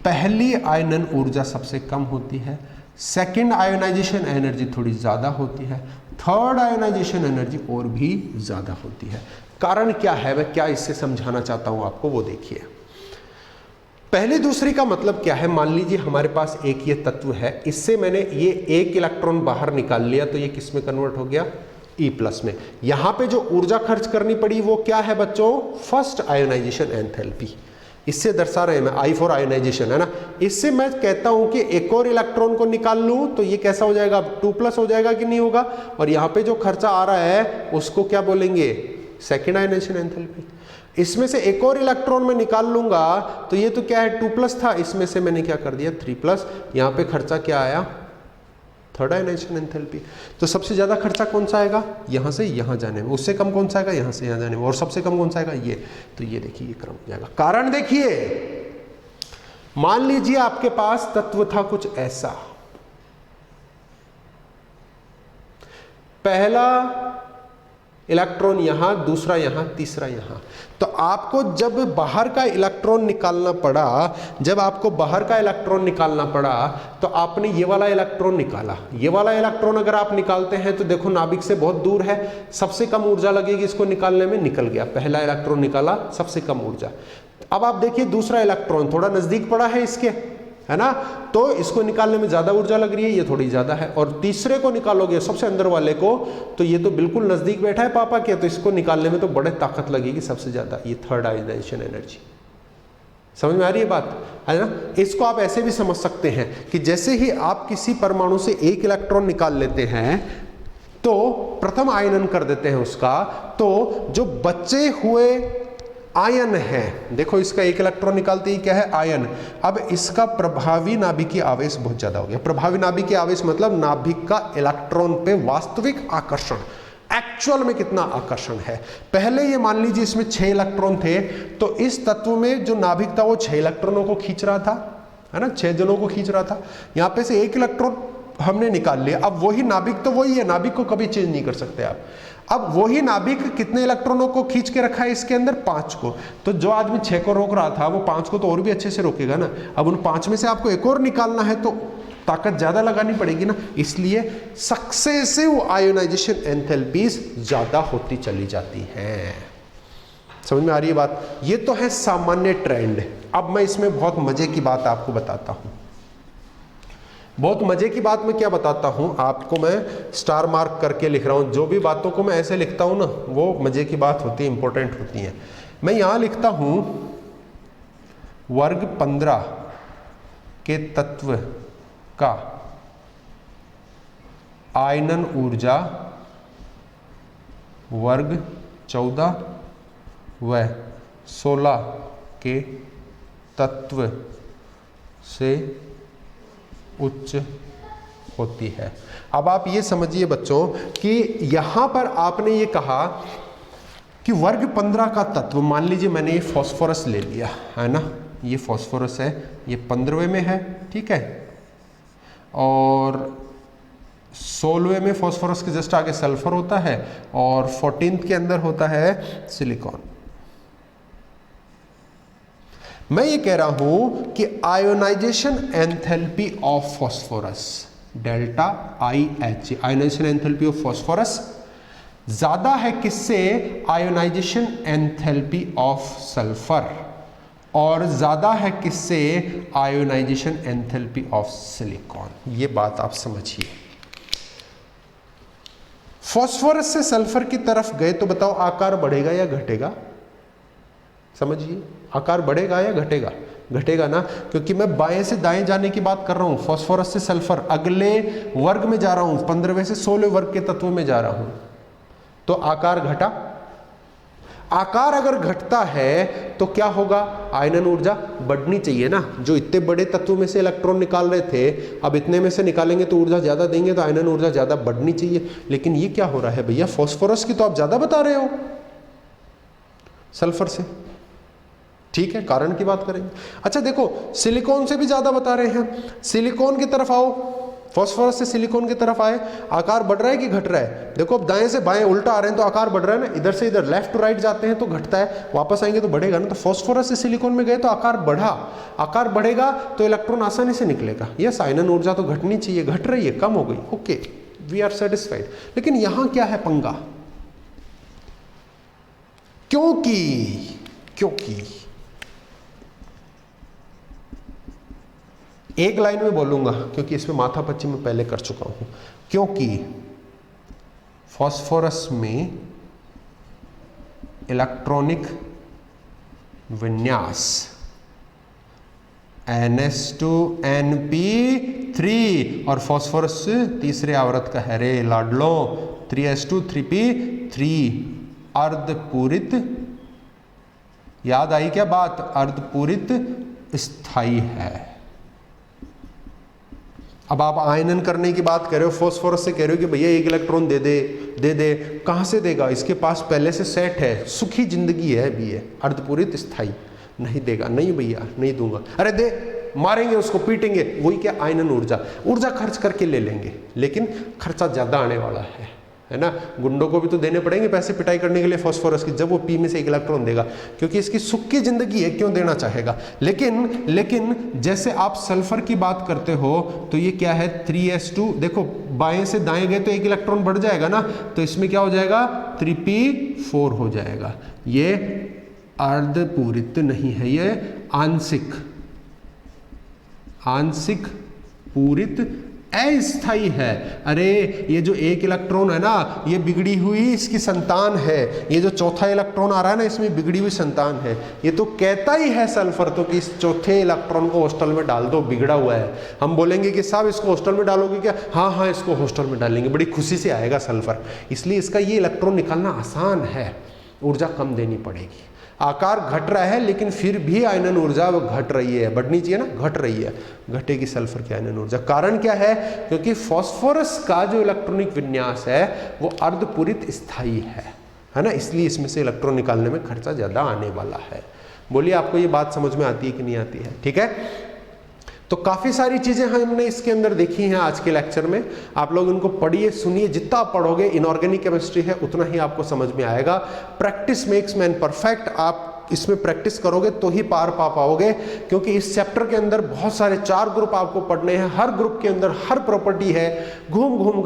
पहली आयनन ऊर्जा सबसे कम होती है, सेकंड आयोनाइजेशन एनर्जी थोड़ी ज़्यादा होती है, थर्ड आयोनाइजेशन एनर्जी और भी ज़्यादा होती है। कारण क्या है, मैं क्या इससे समझाना चाहता हूं आपको, वो देखिए। पहली दूसरी का मतलब क्या है, मान लीजिए हमारे पास एक ये तत्व है, इससे मैंने ये एक इलेक्ट्रॉन बाहर निकाल लिया, तो ये किस में कन्वर्ट हो गया, E+ में। यहां पे जो ऊर्जा खर्च करनी पड़ी वो क्या है बच्चों, फर्स्ट आयोनाइजेशन एंथैल्पी। इससे दर्शा रहे हैं मैं I फॉर आयोनाइजेशन, है ना। इससे मैं कहता हूं कि एक और इलेक्ट्रॉन को निकाल लूं तो ये कैसा हो जाएगा, 2+ हो जाएगा कि नहीं होगा। और यहां पे जो खर्चा आ रहा है उसको क्या बोलेंगे, सेकेंड आयोनाइजेशन एंथैल्पी। इसमें से एक और इलेक्ट्रॉन में निकाल लूंगा तो ये तो क्या है, 2+ था, इसमें से मैंने क्या कर दिया 3+। यहां पे खर्चा क्या आया, थर्ड आयोनाइजेशन एंथैल्पी। तो सबसे ज्यादा खर्चा कौन सा आएगा, यहां से यहां जाने में, उससे कम कौन सा आएगा, यहां से यहां जाने में, और सबसे कम कौन सा आएगा, ये। तो ये देखिए ये क्रम हो जाएगा। कारण देखिए, मान लीजिए आपके पास तत्व था कुछ ऐसा, पहला इलेक्ट्रॉन यहां, दूसरा यहां, तीसरा यहां। तो आपको जब बाहर का इलेक्ट्रॉन निकालना पड़ा, जब आपको बाहर का इलेक्ट्रॉन निकालना पड़ा तो आपने ये वाला इलेक्ट्रॉन निकाला। ये वाला इलेक्ट्रॉन अगर आप निकालते हैं तो देखो नाभिक से बहुत दूर है, सबसे कम ऊर्जा लगेगी इसको निकालने में, निकल गया। पहला इलेक्ट्रॉन निकाला, सबसे कम ऊर्जा। अब आप देखिए दूसरा इलेक्ट्रॉन थोड़ा नजदीक पड़ा है इसके, है ना, तो इसको निकालने में ज्यादा ऊर्जा लग रही है, ये थोड़ी ज्यादा है। और तीसरे को निकालोगे, सबसे अंदर वाले को, तो ये तो बिल्कुल नजदीक बैठा है पापा के, तो इसको निकालने में तो बड़े ताकत लगेगी सबसे ज्यादा, ये थर्ड आयोनाइजेशन एनर्जी। समझ में आ रही है बात, है ना। इसको आप ऐसे भी समझ सकते हैं कि जैसे ही आप किसी परमाणु से एक इलेक्ट्रॉन निकाल लेते हैं तो प्रथम आयनन कर देते हैं उसका, तो जो बचे हुए आयन है, देखो इसका एक इलेक्ट्रॉन निकालते ही क्या है, आयन। अब इसका प्रभावी नाभिकीय आवेश बहुत ज्यादा हो गया। प्रभावी नाभिकीय आवेश मतलब नाभिक का इलेक्ट्रॉन पे वास्तविक आकर्षण, एक्चुअल में कितना आकर्षण है। पहले ये मान लीजिए इसमें 6 इलेक्ट्रॉन थे, तो इस तत्व में जो नाभिक था वो 6 इलेक्ट्रॉनों को खींच रहा था, है ना, 6 जनों को खींच रहा था। यहां पे से एक इलेक्ट्रॉन हमने निकाल लिया। अब वही नाभिक तो वही है, नाभिक को कभी चेंज नहीं कर सकते आप। अब वही नाभिक कितने इलेक्ट्रॉनों को खींच के रखा है इसके अंदर, 5 को। तो जो आदमी 6 को रोक रहा था वो 5 को तो और भी अच्छे से रोकेगा ना। अब उन 5 में से आपको एक और निकालना है तो ताकत ज्यादा लगानी पड़ेगी ना, इसलिए सक्सेसिव आयोनाइजेशन एंथैल्पीज ज्यादा होती चली जाती हैं। समझ में आ रही है बात। ये तो है सामान्य ट्रेंड। अब मैं इसमें बहुत मजे की बात आपको बताता हूं। बहुत मजे की बात मैं क्या बताता हूं आपको, मैं स्टार मार्क करके लिख रहा हूं। जो भी बातों को मैं ऐसे लिखता हूं ना वो मजे की बात होती है, इंपॉर्टेंट होती है। मैं यहां लिखता हूं वर्ग 15 के तत्व का आयनन ऊर्जा वर्ग 14 व 16 के तत्व से उच्च होती है। अब आप ये समझिए बच्चों कि यहां पर आपने ये कहा कि वर्ग 15 का तत्व, मान लीजिए मैंने ये फास्फोरस ले लिया, है ना, ये फास्फोरस है, ये 15वें में है, ठीक है, और 16वें में फास्फोरस के जस्ट आगे सल्फर होता है, और 14th के अंदर होता है सिलिकॉन। मैं ये कह रहा हूं कि ionisation enthalpy of phosphorus delta IH, ionisation enthalpy of phosphorus ज्यादा है किससे, आयोनाइजेशन एंथैल्पी ऑफ सल्फर, और ज्यादा है किससे, आयोनाइजेशन एंथैल्पी ऑफ सिलिकॉन। ये बात आप समझिए। फास्फोरस से सल्फर की तरफ गए तो बताओ आकार बढ़ेगा या घटेगा, समझिए, आकार बढ़ेगा या घटेगा, घटेगा ना, क्योंकि मैं बाएं से दाएं जाने की बात कर रहा हूं। फास्फोरस से सल्फर अगले वर्ग में जा रहा हूं, 15वें से 16वें वर्ग के तत्व में जा रहा हूं, तो आकार घटा। आकार अगर घटता है तो क्या होगा, आयनन ऊर्जा बढ़नी चाहिए ना। जो इतने बड़े तत्व में से इलेक्ट्रॉन निकाल रहे थे, अब इतने में से निकालेंगे तो ऊर्जा ज्यादा देंगे, तो आयनन ऊर्जा ज्यादा बढ़नी चाहिए। लेकिन ये क्या हो रहा है भैया, फास्फोरस की तो आप ज्यादा बता रहे हो सल्फर से, ठीक है, कारण की बात करेंगे। अच्छा देखो, सिलिकॉन से भी ज्यादा बता रहे हैं, सिलिकॉन की तरफ आओ, फॉस्फोरस से सिलिकॉन की तरफ आए, आकार बढ़ रहा है कि घट रहा है? देखो अब दाएं से बाएं उल्टा आ रहे हैं तो आकार बढ़ रहा है ना, इधर से इधर लेफ्ट टू राइट जाते हैं तो घटता है, वापस आएंगे तो बढ़ेगा ना। तो फॉस्फोरस से सिलिकॉन में गए तो आकार बढ़ा, आकार बढ़ेगा तो इलेक्ट्रॉन आसानी से निकलेगा। यस, आयनन ऊर्जा तो घटनी चाहिए, घट रही है, कम हो गई, ओके, वी आर सेटिस्फाइड। लेकिन यहां क्या है पंगा? क्योंकि एक लाइन में बोलूंगा क्योंकि इसमें माथापच्ची मैं पहले कर चुका हूं। क्योंकि फास्फोरस में इलेक्ट्रॉनिक विन्यास NS2Np3 और फास्फोरस तीसरे आवर्त का है रे लाडलो 3S2 3p3 अर्धपूरित, याद आई क्या बात? अर्धपूरित स्थायी है। अब आप आयनन करने की बात कर रहे हो, फास्फोरस से कह रहे हो कि भैया एक इलेक्ट्रॉन दे दे, कहां से देगा? इसके पास पहले से सेट है, सुखी जिंदगी है अभी ये, अर्धपूरित स्थायी, नहीं देगा, नहीं भैया नहीं दूंगा, अरे दे, मारेंगे उसको, पीटेंगे, वही क्या आयनन ऊर्जा खर्च करके ले लेंगे, लेकिन खर्चा ज्यादा आने वाला है ना। गुंडों को भी तो देने पड़ेंगे पैसे पिटाई करने के लिए फास्फोरस की, जब वो पी में से एक इलेक्ट्रॉन देगा, क्योंकि इसकी सुख की जिंदगी है, क्यों देना चाहेगा। लेकिन जैसे आप सल्फर की बात करते हो तो ये क्या है 3s2, देखो बाएं से दाएं गए तो एक इलेक्ट्रॉन बढ़ जाएगा ना, तो इसमें क्या हो जाएगा 3p4 हो जाएगा। ये अर्धपूरित नहीं है, ये आंशिक पूरित अस्थायी है। अरे ये जो एक इलेक्ट्रॉन है ना, ये बिगड़ी हुई इसकी संतान है, ये जो चौथा इलेक्ट्रॉन आ रहा है ना, इसमें बिगड़ी हुई संतान है। ये तो कहता ही है सल्फर तो कि इस चौथे इलेक्ट्रॉन को हॉस्टल में डाल दो, बिगड़ा हुआ है। हम बोलेंगे कि साहब इसको हॉस्टल में डालोगे क्या? हाँ इसको हॉस्टल में डालेंगे, बड़ी खुशी से आएगा सल्फर, इसलिए इसका ये इलेक्ट्रॉन निकालना आसान है, ऊर्जा कम देनी पड़ेगी। आकार घट रहा है लेकिन फिर भी आयनन ऊर्जा घट रही है, बढ़नी चाहिए ना, घट रही है, घटेगी सल्फर की आयनन ऊर्जा। कारण क्या है? क्योंकि फास्फोरस का जो इलेक्ट्रॉनिक विन्यास है वो अर्धपूरित स्थायी है ना, इसलिए इसमें से इलेक्ट्रॉन निकालने में खर्चा ज्यादा आने वाला है। बोलिए आपको ये बात समझ में आती है कि नहीं आती है? ठीक है, तो काफ़ी सारी चीज़ें हमने इसके अंदर देखी हैं आज के लेक्चर में। आप लोग इनको पढ़िए, सुनिए, जितना पढ़ोगे, इनऑर्गेनिक केमिस्ट्री है उतना ही आपको समझ में आएगा। प्रैक्टिस मेक्स मैन परफेक्ट, आप इसमें प्रैक्टिस करोगे तो ही पार पा पाओगे, क्योंकि इस चैप्टर के अंदर बहुत सारे 4 ग्रुप आपको पढ़ने हैं, हर ग्रुप के अंदर हर प्रॉपर्टी है, घूम घूम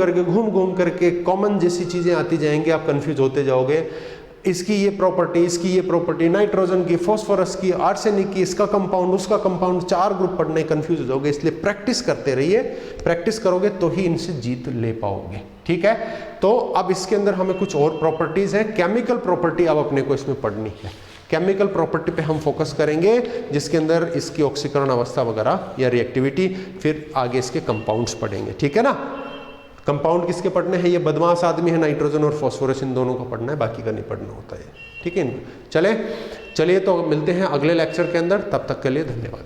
करके कॉमन जैसी चीज़ें आती जाएंगी, आप कन्फ्यूज होते जाओगे। इसकी ये प्रॉपर्टी, नाइट्रोजन की, फास्फोरस की, आर्सेनिक की, इसका कंपाउंड, उसका कंपाउंड, 4 ग्रुप पढ़ने, कंफ्यूज हो जाओगे। इसलिए प्रैक्टिस करते रहिए, प्रैक्टिस करोगे तो ही इनसे जीत ले पाओगे। ठीक है, तो अब इसके अंदर हमें कुछ और प्रॉपर्टीज हैं। केमिकल प्रॉपर्टी अब अपने को इसमें पढ़नी है, केमिकल प्रॉपर्टी पे हम फोकस करेंगे, जिसके अंदर इसकी ऑक्सीकरण अवस्था वगैरह या रिएक्टिविटी, फिर आगे इसके कंपाउंड्स पढ़ेंगे। ठीक है ना, कंपाउंड किसके पढ़ने हैं? ये बदमाश आदमी है नाइट्रोजन और फास्फोरस, इन दोनों का पढ़ना है, बाकी का नहीं पढ़ना होता है। ठीक है, चलिए तो मिलते हैं अगले लेक्चर के अंदर, तब तक के लिए धन्यवाद।